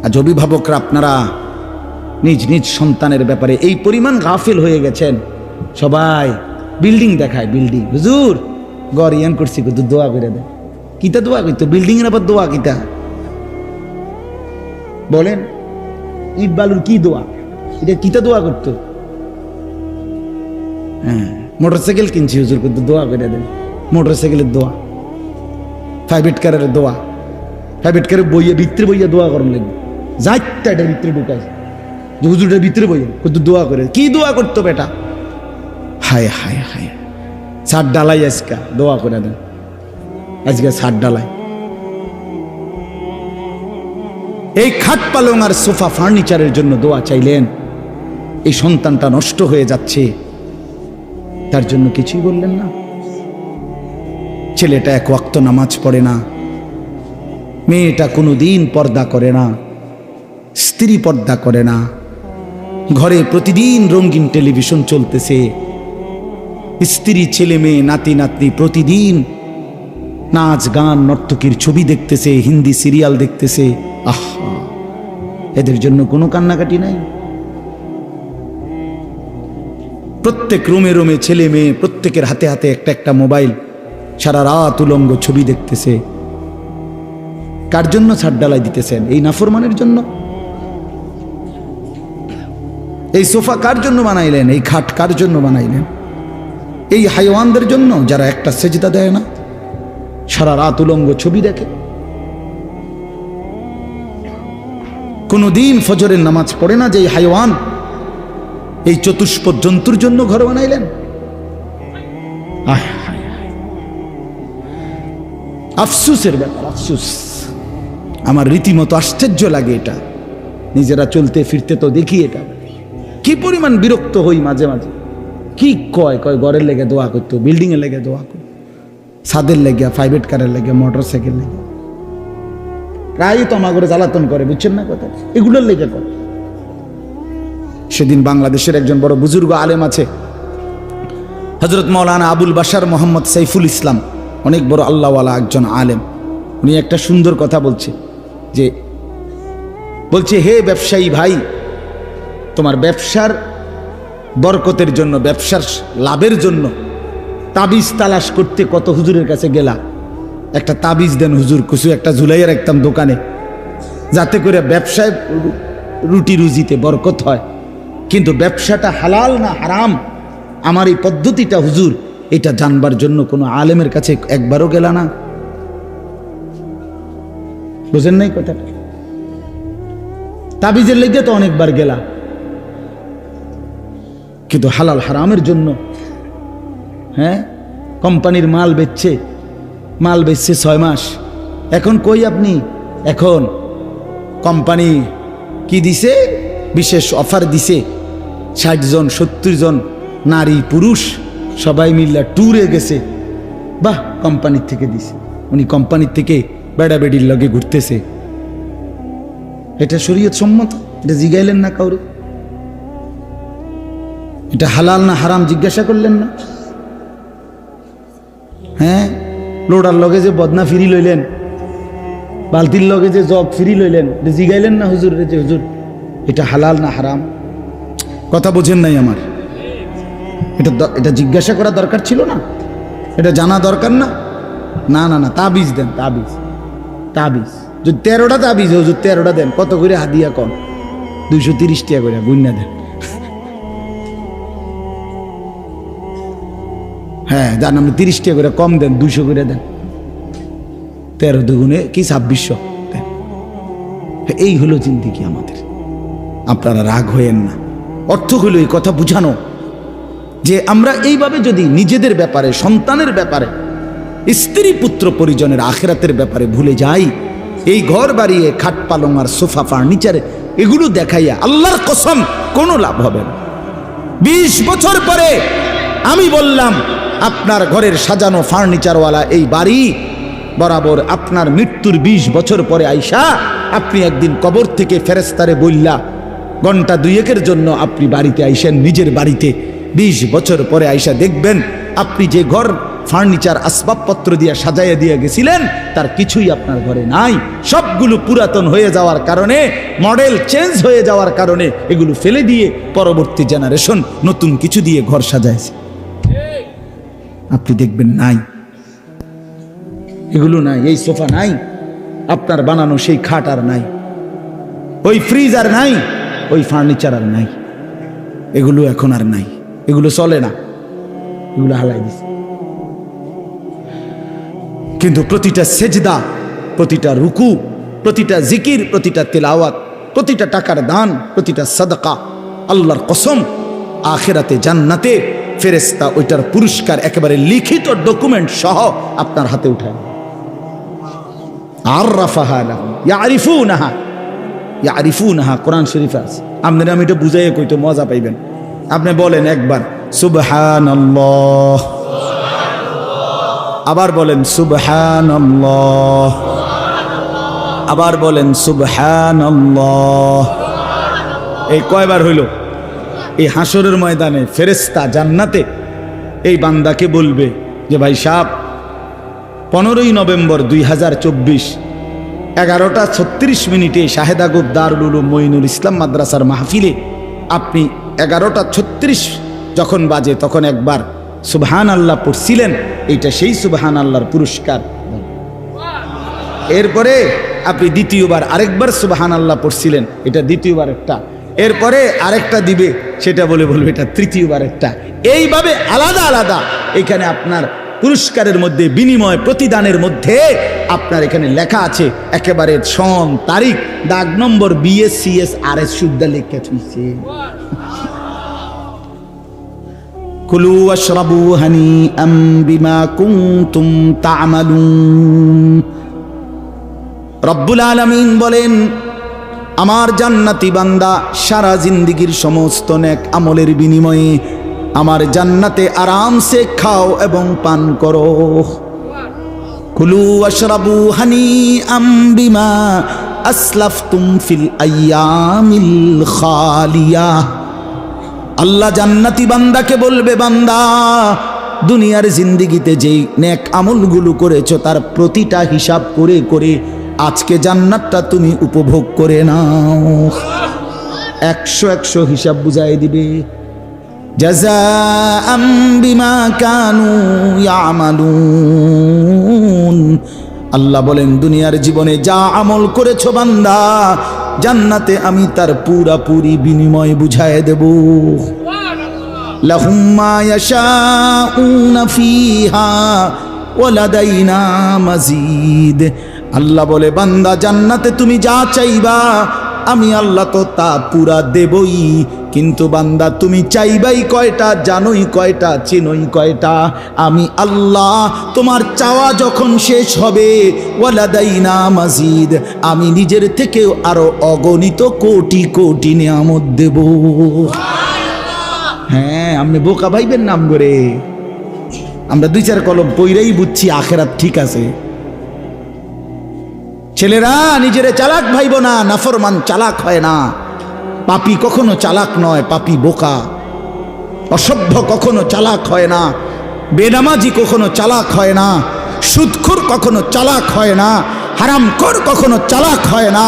আজ অভিভাবকরা আপনারা নিজ নিজ সন্তানের ব্যাপারে এই পরিমাণ গাফিল হয়ে গেছেন। সবাই বিল্ডিং দেখায়, বিল্ডিং, হুজুর গড় ইয়ান করছি, দোয়া করে দেয়। কিতা দোয়া করতো? বিল্ডিং এর আবার দোয়া কিতা? বলেন ইট বালুর কি দোয়া, এটা কিতা দোয়া করতো? হ্যাঁ, মোটরসাইকেল কিনছি হুজুর, কিন্তু দোয়া করে দেন। মোটরসাইকেলের দোয়া, প্রাইভেট কারের দোয়া, প্রাইভেট কারের বইয়ে ভিতরে বইয়া দোয়া করেন লাগবে। যাইতে এটার ভিতরে ঢুকাই হুজুরটার ভিতরে বইয়া কিন্তু দোয়া করে। কি দোয়া করতো বেটা? হায় হায় হায়, ছাদ ডালাই আজকা দোয়া করে দেন, আজকে ছাদ ডালাই। এই খাট পালং আর সোফা ফার্নিচারের জন্য দোয়া চাইলেন, এই সন্তানটা নষ্ট হয়ে যাচ্ছে, তার জন্য কিছুই বললেন না। ছেলেটা এক ওয়াক্ত নামাজ পড়ে না, মেয়েটা কোনোদিন পর্দা করে না, স্ত্রী পর্দা করে না, ঘরে প্রতিদিন রঙিন টেলিভিশন চলতেছে, স্ত্রী ছেলে মেয়ে নাতি নাতনি প্রতিদিন নাচ গান নর্তকীর ছবি দেখতেছে, হিন্দি সিরিয়াল দেখতেছে। আহা, এদের জন্য কোনো কান্নাকাটি নাই? প্রত্যেক রুমে রুমে ছেলে মেয়ে, প্রত্যেকের হাতে হাতে একটা একটা মোবাইল, সারা রাত উলঙ্গ ছবি দেখতেছে। কার জন্য ছাদ ডালাই দিতেছেন? এই নাফরমানের জন্য? এই সোফা কার জন্য বানাইলেন? এই খাট কার জন্য বানাইলেন? এই হাইওয়ানদের জন্য যারা একটা সেজদা দেয় না, সারা রাত উলঙ্গ ছবি দেখে, কোনদিন ফজরের নামাজ পড়ে না, যে হাইওয়ান, এই চতুষ্পদ জন্তুর জন্য ঘর বানাইলেন? আফসুসের ব্যাপার, আফসুস। আমার রীতিমতো আশ্চর্য লাগে এটা। নিজেরা চলতে ফিরতে তো দেখি এটা, কি পরিমাণ বিরক্ত হই মাঝে মাঝে। কি কয় কয় ঘরের লেগে দোয়া করতো, বিল্ডিং এর লেগে দোয়া করতো, ছাদের লেগে, প্রাইভেট কারের লেগে, মোটর সাইকেল লেগে। প্রায় তো আমার ঘরে জ্বালাতন করে, বুঝছেন না কথা? এগুলোর লেগে করে। সেদিন বাংলাদেশের একজন বড় বুজুর্গ আলেম আছে, হযরত মাওলানা আবুল বাশার মোহাম্মদ সাইফুল ইসলাম, অনেক বড় আল্লাহওয়ালা একজন আলেম। উনি একটা সুন্দর কথা বলছে, হে ব্যবসায়ী ভাই, তোমার ব্যবসার বরকতের জন্য, ব্যবসার লাভের জন্য তাবিজ তালাশ করতে কত হুজুরের কাছে গেলা, একটা তাবিজ দেন হুজুর, কিছু একটা ঝুলাইয়া রাখতাম দোকানে, যাতে করে ব্যবসায় রুটি রুজিতে বরকত হয়। কিন্তু ব্যবসাটা হালাল না হারাম, আমার এই পদ্ধতিটা হুজুর, এটা জানবার জন্য কোনো আলেমের কাছে একবারও গেলা না? বুঝেন নাই কথাটা? তাবিজের লেগে তো অনেকবার গেলা, কিন্তু হালাল হারামের জন্য। হ্যাঁ, কোম্পানির মাল বেচছে 6 মাস, এখন কই আপনি? এখন কোম্পানি কি দিছে? বিশেষ অফার দিছে, 60 জন 70 জন নারী পুরুষ সবাই মিল্লা ট্যুরে গেছে। বাহ, কোম্পানির থেকে দিছে। উনি কোম্পানির থেকে বেড়াবেড়ির লগে ঘুরতেছে। এটা শরীয়ত সম্মত? এটা জিগাইলেন না কাউরে? এটা হালাল না হারাম জিজ্ঞাসা করলেন না? হ্যাঁ, লোডার লগে যে বদনা ফিরি লইলেন, বালতির লগে যে জগ ফিরি লইলেন, এটা জিগাইলেন না হুজুর যে হুজুর এটা হালাল না হারাম? কথা বোঝেন নাই আমার? এটা জিজ্ঞাসা করা দরকার ছিল না? এটা জানা দরকার না? না না না, তাবিজ দেন, তাবিজ। যদি 13টা তাবিজ হুজুর, 13টা দেন, কত করে হাদিয়া কম? 230 টাকা করে গুন্না দেন। হ্যাঁ, যার নামে 30 টাকা করে কম দেন, 200 করে দেন। 13 দুগুণে কি 2600 দেন। এই হলো জিন্দেগি আমাদের। আপনারা রাগ হয়েন না। অর্থ হলো এই কথা বুঝানো যে আমরা এইভাবে যদি নিজেদের ব্যাপারে, সন্তানের ব্যাপারে, স্ত্রী পুত্র পরিজনের আখিরাতের ব্যাপারে ভুলে যাই, এই ঘর বাড়িয়ে খাট পালং আর সোফা ফার্নিচার এগুলো দেখাইয়া আল্লাহর কসম কোনো লাভ হবে না। 20 বছর পরে আমি বললাম, আপনার ঘরের সাজানো ফার্নিচারওয়ালা এই বাড়ি বরাবর আপনার মৃত্যুর 20 বছর পরে আইসা আপনি একদিন কবর থেকে ফেরেশতারে বললা, ঘন্টা 2-1 জন্য আপনি বাড়িতে আইসেন, নিজের বাড়িতে 20 বছর পরে আইসা দেখবেন আপনি যে ঘর ফার্নিচার আসবাবপত্র দিয়ে সাজাইয়া দিয়ে গেছিলেন তার কিছুই আপনার ঘরে নাই। সবগুলো পুরাতন হয়ে যাওয়ার কারণে, মডেল চেঞ্জ হয়ে যাওয়ার কারণে এগুলো ফেলে দিয়ে পরবর্তী জেনারেশন নতুন কিছু দিয়ে ঘর সাজাইছে। আপনি দেখবেন নাই, এগুলো নাই, এই সোফা নাই, আপনার বানানো সেই খাট আর নাই। ওই ফ্রিজ আর নাই, ওই ফার্নিচার আর নাই, এগুলো এখন আর নাই, এগুলো চলে না, এগুলো হালাই দিছে। কিন্তু প্রতিটা সেজদা, প্রতিটা রুকু, প্রতিটা জিকির, প্রতিটা তেলাওয়াত, প্রতিটা টাকার দান, প্রতিটা সাদাকা, আল্লাহর কসম আখিরাতে জান্নাতে ফেরেশতা ওইটার পুরস্কার একেবারে লিখিত ডকুমেন্ট সহ আপনার হাতে উঠায়। আররাফাহা লাহুম ইয়ারিফুনাহা, ইয়ারিফুনাহা কোরআন শরীফে আছে। আপনারা আমি এটা বুঝাইয়ে কইতো মজা পাইবেন। আপনি বলেন একবার সুবহানাল্লাহ, আবার বলেন সুবহানাল্লাহ, আবার বলেন সুবহানাল্লাহ। এই কয়বার হইল? এই হাসরের ময়দানে ফেরেশতা জান্নাতে এই বান্দাকে বলবে যে ভাই সাহেব 15ই নভেম্বর 2024 11:36 শাহেদাগোপ দারুল উলুম মঈনুল ইসলাম মাদ্রাসার মাহফিলে আপনি 11:36 যখন বাজে তখন একবার সুবহান আল্লাহ পড়ছিলেন, এইটা সেই সুবহান আল্লাহর পুরস্কার। এরপরে আপনি দ্বিতীয়বার আরেকবার সুবহান আল্লাহ পড়ছিলেন, এটা দ্বিতীয়বার একটা, এরপরে আরেকটা দিবে, সেটা বলবে এটা তৃতীয়বার একটা। এইভাবে আলাদা আলাদা এখানে আপনার পুরস্কারের মধ্যে বিনিময় প্রতিদানের মধ্যে আপনার এখানে লেখা আছে একেবারে সন তারিখ দাগ নম্বর BSCS RS শুদ্ধ লেখা আছে। কুলু ওয়াশরাবু হানিআম বিমা কুনতুম তা'মালুন। রব্বুল আলামিন বলেন, আমার জান্নাতি বান্দা সারা জিন্দেগীর সমস্ত নেক আমলের বিনিময়ে আমার জান্নাতে আরামসে খাও এবং পান করো। কুলু ওয়াশরাবু হানিআম বিমা আসলাফতুম ফিল আইয়ামিল খালিয়া। আল্লাহ জান্নাতি বান্দাকে বলবে, বান্দা দুনিয়ার জিন্দেগিতে যেই নেক আমলগুলো করেছো তার প্রতিটা হিসাব করে করে আজকে জান্নাতটা তুমি উপভোগ করে নাও। 100 হিসাব বুঝাই দিবে। জাযাআম বিমা কানু ইয়ামালুন। আল্লাহ বলেন, দুনিয়ার জীবনে যা আমল করেছো বান্দা, জান্নাতে আমি তার পুরাপুরি বিনিময় বুঝায় দেব। লাহুম মা ইয়াশাউনা ফিহা ওয়া লাদাইনা মাজিদ। আল্লাহ বলে, বান্দা জান্নাতে তুমি যা চাইবা আমি আল্লাহ তো তা পুরা দেবই, কিন্তু বান্দা তুমি চাইবাই কয়টা, জানোই কয়টা, চেনই কয়টা? আমি আল্লাহ তোমার চাওয়া যখন শেষ হবে, ওয়ালাদাইনা মাজিদ, আমি নিজের থেকেও আরো অগণিত কোটি কোটি নিয়ামত দেব। হ্যাঁ, আপনি বোকা ভাইবেন নাম করে, আমরা 2-4 কলম পইরাই বুঝছি আখেরাত ঠিক আছে। ছেলেরা নিজেরে চালাক ভাইব না, নাফরমান চালাক হয় না। পাপী কখনো চালাক নয়, পাপী বোকা। অসভ্য কখনো চালাক হয় না, বেনামাজি কখনো চালাক হয় না, সুদখোর কখনো চালাক হয় না, হারামখোর কখনো চালাক হয় না,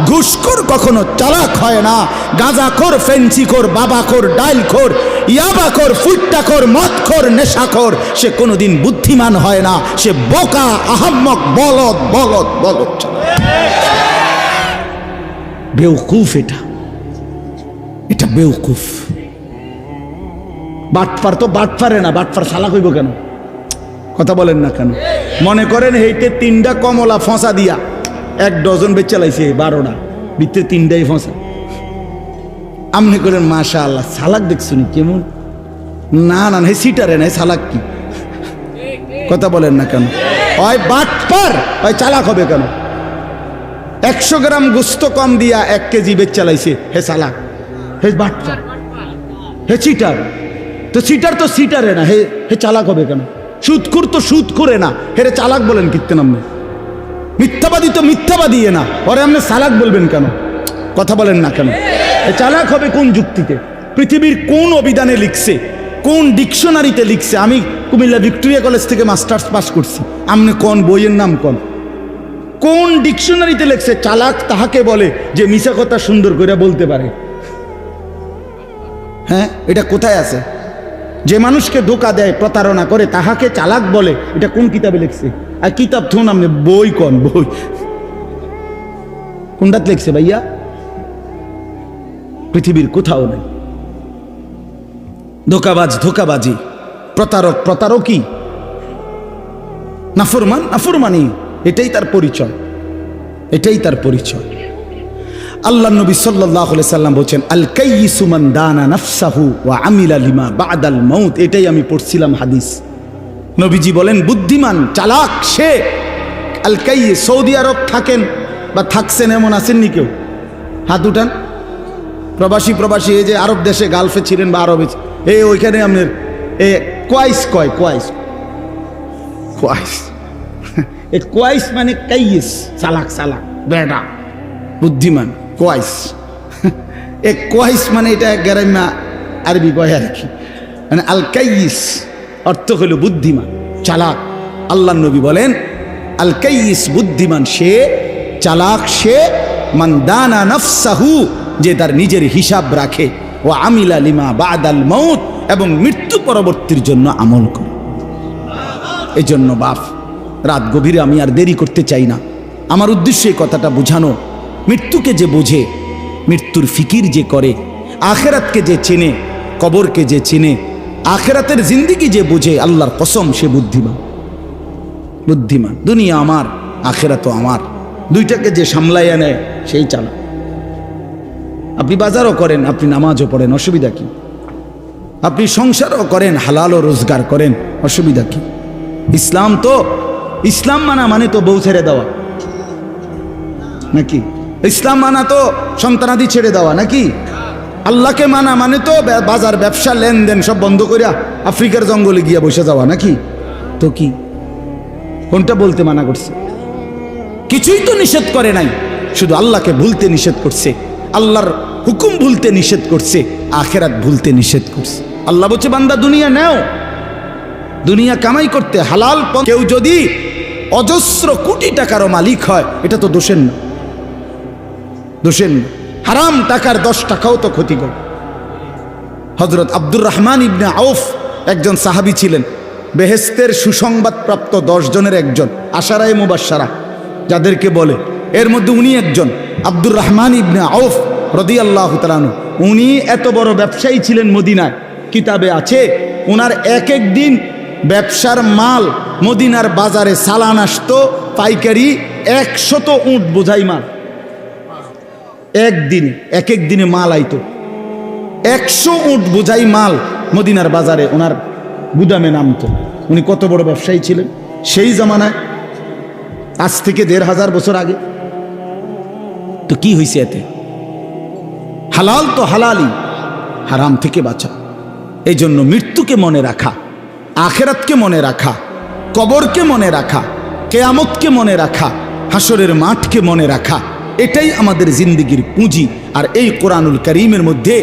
ঘুষখোর কখনো চালাক হয় না, গাঁজাখোর, ফেন্সিখোর, বাবাখোর, ডাইলখোর, ইয়াবাখোর, ফুট্টাখোর, মদখোর, নেশাখোর, সে কোনোদিন বুদ্ধিমান হয় না। সে বোকা, আহাম্মক, বলদ বলদ বলদ। বেউকুফ, এটা বেউকুফ। বাটপার তো বাটপারে না, বাটপার চালাক হইব কেন? কথা বলেন না কেন? মনে করেন এইতে 3টা কমলা ফসা দিয়া 1 ডজন বেচে লাইছে, 12টা ভিতরে 3টাই ফসা। আমনি করেন মাশাআল্লাহ, চালাক দেখছুন কেমন? না না, হে সিটারে না, চালাক কি? কথা বলেন না কেন? হয় বাটপার, হয় চালাক হবে কেন? 100 গ্রাম গোস্ত কম দিয়া 1 কেজি বেচে লাইছে, হে চালাক, হে বাটপার, হে সিটার। তো সিটার তো সিটারে না, হে চালাক হবে কেন? সুদখোর তো সুদ করে না, হেরে চালাক বলেন কীর্তেন? আপনি মিথ্যাবাদী তো মিথ্যাবাদী না, ওরে আপনি চালাক বলবেন কেন? কথা বলেন না কেন? চালাক হবে কোন যুক্তিতে? পৃথিবীর কোন অভিধানে লিখছে, কোন ডিকশনারিতে লিখছে? আমি কুমিল্লা ভিক্টোরিয়া কলেজ থেকে মাস্টার্স পাস করছি, আপনি কোন বইয়ের নাম কোন ডিকশনারিতে লিখছে চালাক তাহাকে বলে যে মিছা কথা সুন্দর করে বলতে পারে? হ্যাঁ, এটা কোথায় আছে? যে মানুষকে ধোকা দেয়, প্রতারণা করে, তাহাকে চালাক বলে, এটা কোন কিতাবে লিখছে? আর কিতাব থুন আপনি, বই বই কোনটাতে লিখছে ভাইয়া? পৃথিবীর কোথাও নেই। ধোকাবাজ ধোকাবাজি, প্রতারক প্রতারকই, নাফরমান নাফরমানি, এটাই তার পরিচয়, এটাই তার পরিচয়। আল্লাহ নবী সাল্লাল্লাহু আলাইহি সাল্লাম বলেন, আল কাইয়িসু মান দানা নাফসাহু ওয়া আমিলা লিমা বা'দাল মাউত। এটাই আমি পড়ছিলাম হাদিস। নবীজি বলেন, বুদ্ধিমান চালাক সে। আল কাইয়িস, সৌদি আরব থাকেন বা থাকছেন এমন আছেননি কেউ? হাত উঠান। প্রবাসী প্রবাসী, এই যে আরব দেশে গালফে ছিলেন বা আরবে, এই ওইখানে আপনার এ কোয়াইস কয়, কোয়াইস কোয়াইস এ কোয়াইস মানে কাইয়িস, চালাক চালাক বেটা বুদ্ধিমান, কোয়াইস। এ কোয়াইস মানে এটা গ্রাম্য আরবি কয় আর কি, মানে আল কাইয়িস অর্থ হল বুদ্ধিমান চালাক। আল্লাহ নবী বলেন, আল কাইয়িস বুদ্ধিমান সে, চালাক সে, মান দানা নাফসাহু যে তার নিজের হিসাব রাখে, ও আমিলা লিমা বা'দাল মাউত এবং মৃত্যু পরবর্তীর জন্য আমল করে। এই জন্য বাপ, রাত গভীরে আমি আর দেরি করতে চাই না। আমার উদ্দেশ্য এই কথাটা বোঝানো, মৃত্যুকে যে বোঝে, মৃত্যুর ফিকির যে করে, আখেরাতকে যে চেনে, কবরকে যে চেনে, আখেরাতের জিন্দিগি যে বোঝে, আল্লাহর কসম সে বুদ্ধিমান। বুদ্ধিমান। দুনিয়া আমার, আখেরাতও আমার, দুইটাকে যে সামলাইয়া নেয় সেই চালা। আপনি বাজারও করেন, আপনি নামাজও পড়েন, অসুবিধা কি? আপনি সংসারও করেন, হালালও রোজগার করেন, অসুবিধা কি? ইসলাম তো, ইসলাম মানা মানে তো বউ ছেড়ে দেওয়া নাকি? ইসলাম মানা তো সন্তানাদি ছেড়ে দেওয়া নাকি? আল্লাহকে মানা মানে তো বাজার ব্যবসা লেনদেন সব বন্ধ করিয়া আফ্রিকার জঙ্গলে গিয়া বসে যাওয়া নাকি? তো কি, কোনটা বলতে মানা করছে? কিছুই তো নিষেধ করে নাই, শুধু আল্লাহকে ভুলতে নিষেধ করছে, আল্লাহর হুকুম ভুলতে নিষেধ করছে, আখেরাত ভুলতে নিষেধ করছে। আল্লাহ বলছে, বান্দা দুনিয়া নেও, দুনিয়া কামাই করতে হালাল। কেউ যদি অজস্র কোটি টাকারও মালিক হয়, এটা তো দোষের না, দোষের না। হারাম টাকার 10 টাকাও তো ক্ষতিকর। হযরত আব্দুর রহমান ইবনে আউফ একজন সাহাবী ছিলেন, বেহেশতের সুসংবাদ প্রাপ্ত 10 জনের একজন, আশারায়ে মুবাশশারা যাদেরকে বলে, এর মধ্যে উনি একজন। আব্দুর রহমান ইবনে আউফ রাদিয়াল্লাহু তাআলা আনহু, উনি এত বড় ব্যবসায়ী ছিলেন মদিনায়। কিতাবে আছে, ওনার এক এক দিন ব্যবসার মাল মদিনার বাজারে চালান আসতো পাইকারি 100 উট বোঝাই মাল। একদিন এক এক দিনে মাল আইতো 100 উট বোঝাই মাল মদিনার বাজারে ওনার গুদামে নামতো। উনি কত বড় ব্যবসায়ী ছিলেন সেই জামানায়, আজ থেকে 1500 বছর আগে। তো কি হয়েছে এতে? হালাল তো হালালই, হারাম থেকে বাঁচা। এই জন্য মৃত্যুকে মনে রাখা, আখেরাতকে মনে রাখা, কবরকে মনে রাখা, কিয়ামতকে মনে রাখা, হাসরের মাঠকে মনে রাখা, এটাই আমাদের জিন্দেগির পুঁজি। আর এই কোরআনুল কারীমের মধ্যে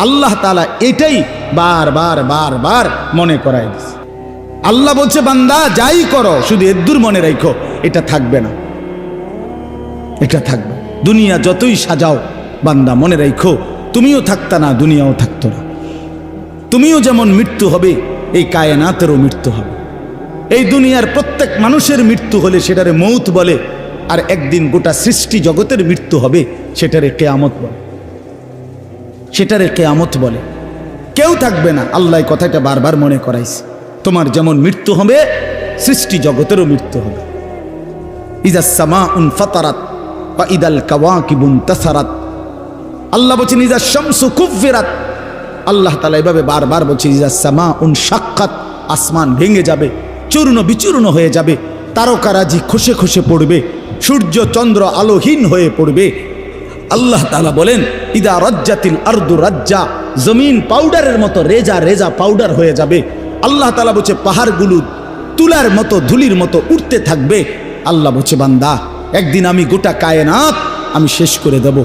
আল্লাহ তাআলা এটাই বারবার বারবার মনে করায় দিয়েছে। আল্লাহ বলছে, বান্দা যাই করো শুধু এদ্দুর মনে রাখো, এটা থাকবে না, এটা থাকবে। দুনিয়া যতই সাজাও বান্দা মনে রাখো, তুমিও থাকতা না, দুনিয়াও থাকতো না। তুমিও যেমন মৃত্যু হবে, এই কায়নাতেরও মৃত্যু হবে। এই দুনিয়ার প্রত্যেক মানুষের মৃত্যু হলে সেটারে মৌত বলে, আর একদিন গোটা সৃষ্টি জগতের মৃত্যু হবে, সেটারে কিয়ামত বলে, সেটারে কিয়ামত বলে। কেউ থাকবে না, আল্লাহ কথাটা বারবার মনে করাইছে। তোমার যেমন মৃত্যু হবে, সৃষ্টি জগতেরও মৃত্যু হবে। ইজা সামাউন ফাতারাত ওয়া ইদাল কাওয়াকিবুন তাসারাত। আল্লাহ বলেছেন ইজা শামসু কুফিরাত। আল্লাহ তাআলা এভাবে বারবার বলছেন ইজা সামাউন শাক্কাত, আসমান ভেঙে যাবে, চূর্ণ বিচূর্ণ হয়ে যাবে, তারকারাজি খসে খসে পড়বে, সূর্য চন্দ্র আলোহীন হয়ে পড়বে। আল্লাহ তাআলা বলেন ইদা রাজ্জাতিল আরদু রাজ্জা, জমিন পাউডারের মতো রেজা রেজা পাউডার হয়ে যাবে। আল্লাহ তাআলা বলছে পাহাড়গুলো তুলার মতো ধুলির মতো উঠতে থাকবে। আল্লাহ বলছে, বান্দা একদিন আমি গোটা কায়নাত আমি শেষ করে দেব,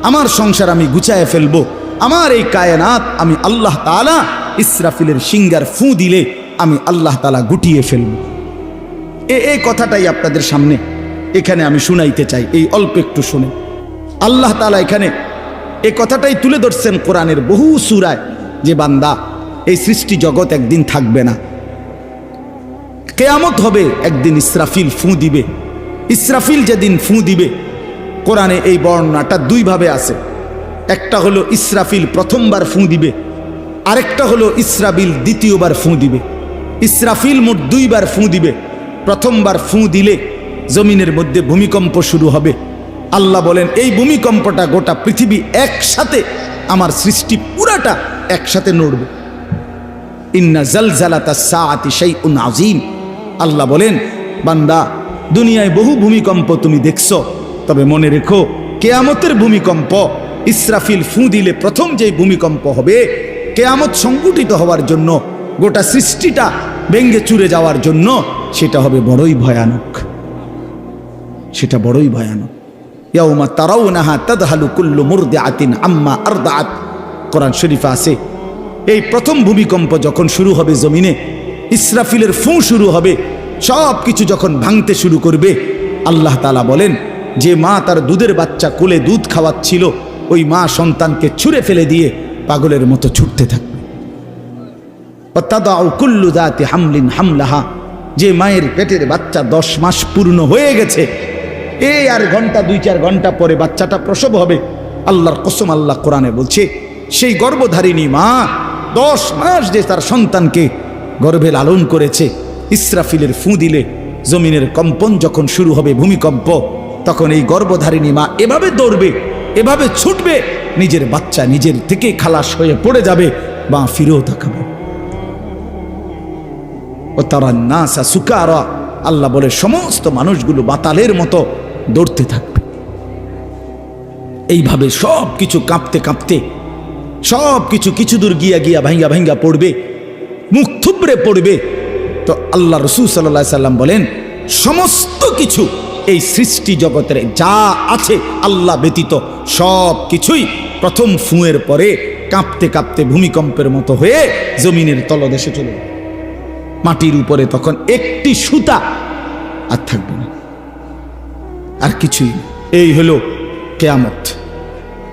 আমার সংসার আমি গুছায় ফেলবো, আমার এই কায়নাত আমি আল্লাহ তাআলা ইসরাফিলের সিঙ্গার ফু দিলে আমি আল্লাহ তাআলা গুটিয়ে ফেলব। এই কথাটাই আপনাদের সামনে এখানে আমি শুনাইতে চাই, এই অল্প একটু শুনে। আল্লাহ তাআলা এখানে এই কথাটাই তুলে ধরছেন কোরআনের বহু সূরায়, যে বান্দা এই সৃষ্টি জগৎ একদিন থাকবে না, কিয়ামত হবে, একদিন ইসরাফিল ফু দিবে। ইসরাফিল যেদিন ফু দিবে, কোরআনে এই বর্ণনাটা দুইভাবে আছে। একটা হলো ইসরাফিল প্রথমবার ফুঁ দিবে, আরেকটা হলো ইসরাফিল দ্বিতীয়বার ফুঁ দিবে। ইসরাফিল মোট দুইবার ফুঁ দিবে। প্রথমবার ফুঁ দিলে জমিনের মধ্যে ভূমিকম্প শুরু হবে। আল্লাহ বলেন এই ভূমিকম্পটা গোটা পৃথিবী একসাথে, আমার সৃষ্টি পুরাটা একসাথে নড়বে। ইন্না জালজালাতাস সাআতি শাইউন আযীম। আল্লাহ বলেন বান্দা, দুনিয়ায় বহু ভূমিকম্প তুমি দেখছো, তবে মনে রেখো কিয়ামতের ভূমিকম্প, ইসরাফিল ফুঁ দিলে প্রথম যে ভূমিকম্প হবে, কিয়ামত সংঘটিত হওয়ার জন্য, গোটা সৃষ্টিটা ভেঙ্গে চুরে যাওয়ার জন্য, সেটা হবে বড়ই ভয়ানক। সেটা বড়ই ভয়ানক। ইয়াউমা তারাউনাহা তাদহালু কুল্লু মুরদিআতিন আম্মা আরদাআত। কোরআন শরীফে আছে এই প্রথম ভূমিকম্প যখন শুরু হবে জমিনে, ইসরাফিলের ফুঁ শুরু হবে, সব কিছু যখন ভাঙতে শুরু করবে, আল্লাহ তাআলা বলেন যে মা তার দুধের বাচ্চা কোলে দুধ খাওয়াচ্ছিল, ওই মা সন্তানকে ছুঁড়ে ফেলে দিয়ে পাগলের মতো ছুটতে থাকবে। ওয়াতাদাউ কুল্লু যাতি হামলিন হামলাহা। যে মায়ের পেটের বাচ্চা 10 মাস পূর্ণ হয়ে গেছে, এই আর ঘন্টা 2-4 ঘন্টা পরে বাচ্চাটা প্রসব হবে। আল্লাহর কসম, আল্লাহ কোরআনে বলছে সেই গর্ভধারিণী মা 10 মাস যে তার সন্তানকে গর্ভে লালন করেছে, ইসরাফিলের ফুঁ দিলে জমিনের কম্পন যখন শুরু হবে, ভূমিকম্প, তখন এই গর্ভধারিণী মা এভাবে দৌড়বে, এভাবে ছুটবে, নিজের বাচ্চা নিজের থেকে খালাস হয়ে পড়ে যাবে, বা ফিরেও তাকাবে। ও তারা নাসা সুকারা। আল্লাহ বলে সমস্ত মানুষগুলো বাতালের মতো দৌড়তে থাকবে। এইভাবে সব কিছু কাঁপতে কাঁপতে সব কিছু কিছু দূর গিয়া গিয়া ভাঙ্গা ভাঙ্গা পড়বে, মুখ থুবড়ে পড়বে। তো আল্লাহ রাসূল সাল্লাল্লাহু আলাইহি সাল্লাম বলেন সমস্ত কিছু এই সৃষ্টি জগতের যা আছে আল্লাহ ব্যতীত সব কিছুই প্রথম ফুঁয়ের পরে কাঁপতে কাঁপতে ভূমিকম্পের মতো হয়ে জমিনের তলদেশে চলে যাবে। মাটির উপরে তখন একটি সুতা আর থাকবে না, আর কিছুই না। এই হলো কিয়ামত,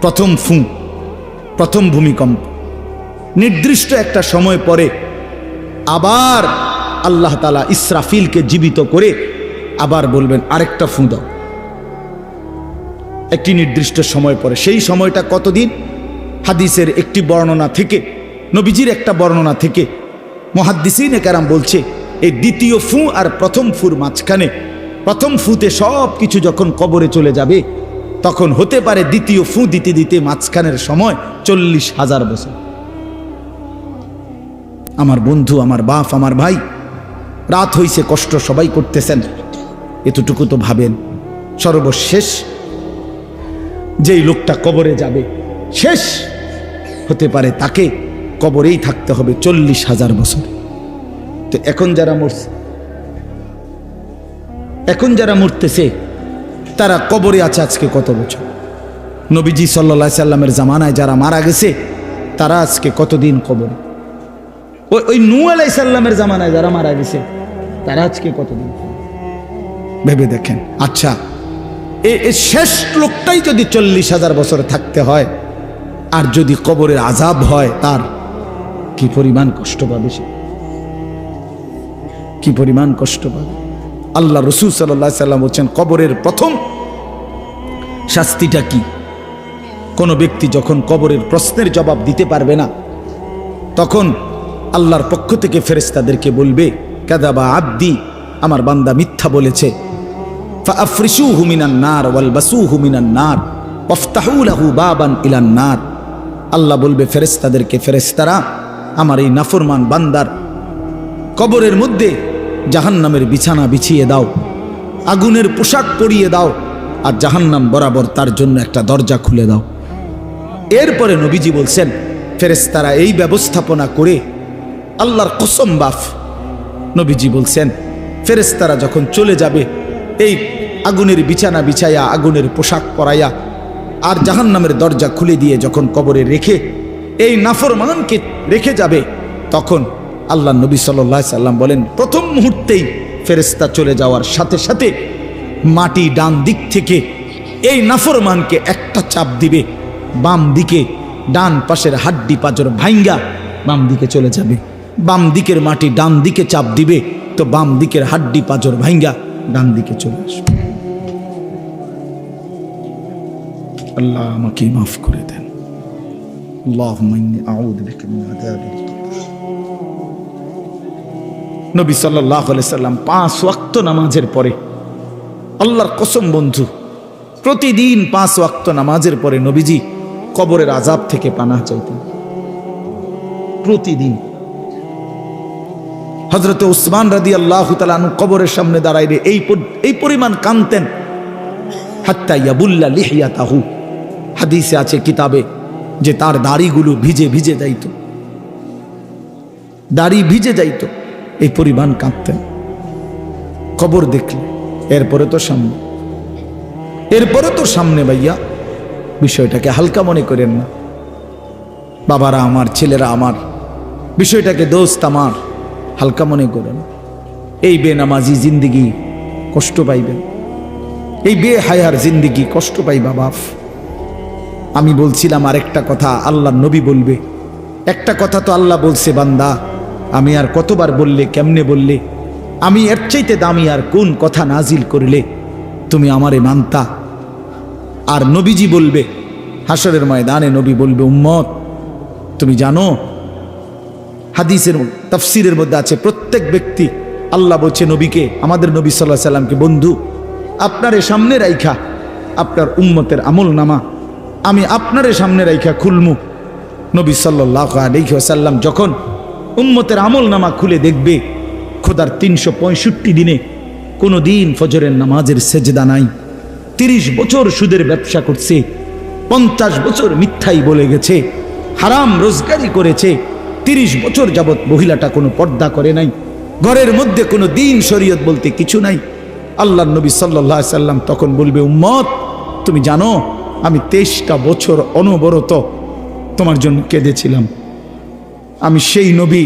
প্রথম ফুঁ, প্রথম ভূমিকম্প। নির্দিষ্ট একটা সময় পরে আবার আল্লাহ তাআলা ইসরাফিলকে জীবিত করে আবার বলবেন আরেকটা ফুঁ দাও, একটি নির্দিষ্ট সময় পরে। সেই সময়টা কতদিন? হাদিসের একটি বর্ণনা থেকে, নবীজির একটা বর্ণনা থেকে মুহাদ্দিসিনে কেরাম বলছে এই দ্বিতীয় ফুঁ আর প্রথম ফুঁর মাঝখানে, প্রথম ফুঁতে সব কিছু যখন কবরে চলে যাবে, তখন হতে পারে দ্বিতীয় ফুঁ দিতে দিতে মাঝখানের সময় 40,000 বছর। আমার বন্ধু, আমার বাপ, আমার ভাই, রাত হইছে, কষ্ট সবাই করতেছেন, এতটুকু তো ভাবেন সর্বশেষ যেই লোকটা কবরে যাবে, শেষ হতে পারে তাকে কবরেই থাকতে হবে 40,000 বছর। তো এখন যারা মরতেছে তারা কবরে আছে আজকে কত বছর? নবীজি সাল্লাল্লাহু আলাইহি সাল্লামের জামানায় যারা মারা গেছে তারা আজকে কতদিন কবরে? ওই নূহ আলাইহিস সালামের জামানায় যারা মারা গেছে তারা আজকে কতদিন? ভেবে দেখেন। আচ্ছা, এই শেষ লোকটাই যদি 40,000 বছর থাকতে হয়, আর যদি কবরের আযাব হয়, তার কি পরিমাণ কষ্ট পাবে সে, কি পরিমাণ কষ্ট পাবে। আল্লাহ রাসূল সাল্লাল্লাহু আলাইহি সাল্লাম বলছেন কবরের প্রথম শাস্তিটা কি? কোন ব্যক্তি যখন কবরের প্রশ্নের জবাব দিতে পারবে না, তখন আল্লাহর পক্ষ থেকে ফেরেশতাদেরকে বলবে কাযাবা আব্দি, আমার বান্দা মিথ্যা বলেছে। ফাআফরিশুহু মিনান নার ওয়ালবাসুহু মিনান নার ওয়াফতাহু লাহু বাবান ইলান নার। আল্লাহ বলবে ফেরেশতাদেরকে, ফেরেশতারা আমার এই নাফরমান বান্দার কবরের মধ্যে জাহান্নামের বিছানা বিছিয়ে দাও, আগুনের পোশাক পরিয়ে দাও, আর জাহান্নাম বরাবর তার জন্য একটা দরজা খুলে দাও। এরপরে নবীজি বলছেন ফেরেশতারা এই ব্যবস্থাপনা করে, আল্লাহর কসম বাফ, নবীজি বলছেন ফেরেশতারা যখন চলে যাবে এই আগুনের বিছানা বিছাইয়া, আগুনের পোশাক পরাইয়া, আর জাহান্নামের দরজা খুলে দিয়ে যখন কবরে রেখে এই নাফরমানকে রেখে যাবে, তখন আল্লাহ নবী সাল্লাল্লাহু আলাইহি সাল্লাম বলেন প্রথম মুহূর্তেই ফেরেশতা চলে যাওয়ার সাথে সাথে মাটি ডান দিক থেকে এই নাফরমানকে একটা চাপ দিবে, বাম দিকে ডান পাশের হাড্ডি পাঁজর ভাঙ্গা বাম দিকে চলে যাবে। বাম দিকের মাটি ডান দিকে চাপ দিবে, তো বাম দিকের হাড্ডি পাঁজর ভাঙ্গা ডান দিকে চলে আসবে। আল্লাহ আমাকে মাফ করে দেন। আল্লাহুম্মা ইন্নী আউযু বিকা মিন আযাবিল কবর। নবী সাল্লাল্লাহু আলাইহি সাল্লাম 5 ওয়াক্ত নামাজের পরে, আল্লাহর কসম বন্ধু, প্রতিদিন 5 ওয়াক্ত নামাজের পরে নবীজি কবরের আযাব থেকে পানাহ চাইতেন প্রতিদিন। হযরত উসমান রাদিয়াল্লাহু তাআলা আনহু কবরের সামনে দাঁড়াইলে এই পরিমাণ কাঁদতেন, হাত্তা ইয়াবুল্লা লিহিয়াতাহু, হাদিসে আছে কিতাবে যে তার দাড়িগুলো ভিজে ভিজে যাইত, দাড়ি ভিজে যাইত, এই পরিমাণ কাঁদতেন কবর দেখলে। এরপরে তো সামনে ভাইয়া, বিষয়টাকে হালকা মনে করেন না। বাবারা আমার, ছেলেরা আমার, বিষয়টাকে দোস্ত আমার, হালকা মনে করেন। এই বেনামাজি জিন্দিগি কষ্ট পাইবেন, এই বেহায়ার জিন্দিগি কষ্ট পাইবা বাপ। আমি বলছিলাম আরেকটা কথা আল্লাহ নবী বলবে, একটা কথা তো আল্লাহ বলছে, বান্দা আমি আর কতবার বললে, কেমনে বললে, আমি এর চাইতে দামি আর কোন কথা নাজিল করলে তুমি আমারে মানতা। আর নবীজি বলবে হাসরের ময়দানে, নবী বলবে উম্মত তুমি জানো, হাদিসের তাফসীরের মধ্যে আছে প্রত্যেক ব্যক্তি, আল্লাহ বলছে নবীকে, আমাদের নবী সাল্লাল্লাহু আলাইহি সাল্লামকে, বন্ধু আপনারে সামনে রাইখা আপনার উম্মতের আমল নামা আমি আপনারে সামনে রাইখা খুলমু। নবী সাল্লাল্লাহু আলাইহি ওয়াসাল্লাম যখন উম্মতের আমল নামা খুলে দেখবে, খোদার 365 দিনে কোনো দিন ফজরের নামাজের সেজদা নাই, 30 বছর সুদের ব্যবসা করছে, 50 বছর মিথ্যাই বলে গেছে, হারাম রোজগারি করেছে, 30 বছর যাবৎ মহিলাটা কোনো পর্দা করে নাই, ঘরের মধ্যে কোনো দিন শরীয়ত বলতে কিছু নাই। আল্লাহর নবী সাল্লাল্লাহু আলাইহি সাল্লাম তখন বলবে উম্মত তুমি জানো আমি 23টা বছর অনবরত তোমার জন্য কেঁদেছিলাম। আমি সেই নবী,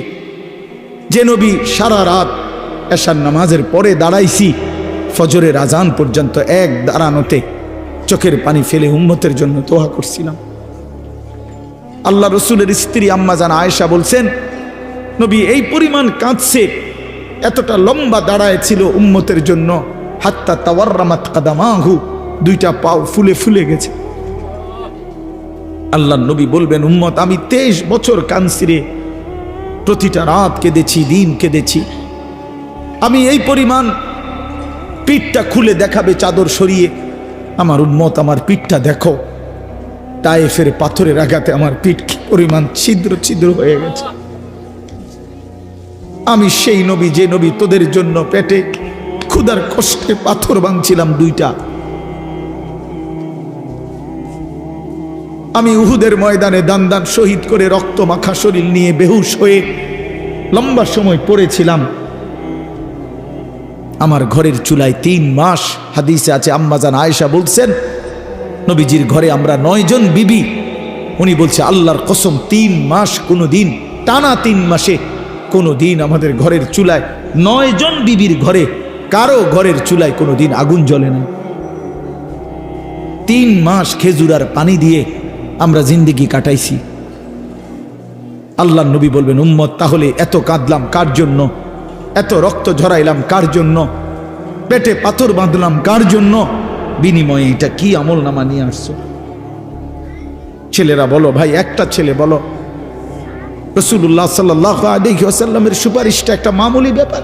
যে নবী সারা রাত এশার নামাজের পরে দাঁড়াইছি ফজরের আজান পর্যন্ত, এক দাঁড়ানোতে চোখের পানি ফেলে উম্মতের জন্য দোয়া করছিলাম। আল্লাহ রসুলের স্ত্রী আম্মা জান আয়েশা বলছেন নবী এই পরিমাণ কাঁদছে, এতটা লম্বা দাঁড়ায় ছিল উম্মতের জন্য, হাত্তা তাওয়াররামাত কাদামাহু, 2টা পাও ফুলে ফুলে গেছে। আল্লাহ নবী বলবেন উম্মত আমি 23 বছর কাঁদছি রে, প্রতিটা রাত কেঁদেছি, দিন কেঁদেছি। আমি এই পরিমাণ, পিঠটা খুলে দেখাবে চাদর সরিয়ে, আমার উম্মত আমার পিঠটা দেখো, তায়েফের পাথরের আঘাতে আমার পিঠ কি পরিমাণ ছিদ্র ছিদ্র হয়ে গেছে। আমি সেই নবী, যে নবী তোদের জন্য পেটে ক্ষুধার কষ্টে পাথর ভাঙছিলাম 2টা। আমি উহুদের ময়দানে দান দান শহীদ করে রক্ত মাখা শরীর নিয়ে বেহুশ হয়ে লম্বা সময় পড়েছিলাম। আমার ঘরের চুলায় 3 মাস, হাদিসে আছে আম্মা জান আয়েশা বলছেন নবীজির ঘরে আমরা 9 জন বিবি, উনি বলছে আল্লাহর কসম 3 মাস, কোনো দিন টানা 3 মাসে কোনো দিন আমাদের ঘরের চুলায়, 9 জন বিবির ঘরে কারো ঘরের চুলায় কোনো দিন আগুন জ্বলে না। 3 মাস খেজুর আর পানি দিয়ে আমরা জিন্দেগি কাটাইছি। আল্লাহর নবী বলবেন উম্মত তাহলে এত কাঁদলাম কার জন্য, এত রক্ত ঝরাইলাম কার জন্য, পেটে পাথর বাঁধলাম কার জন্য, বিনিময়ে এটা কি আমল নামা নিয়ে আসছো? ছেলেরা বলো ভাই, একটা ছেলে বলো রাসূলুল্লাহ সাল্লাল্লাহু আলাইহি ওয়াসাল্লামের সুপারিশটা একটা মামুলি ব্যাপার?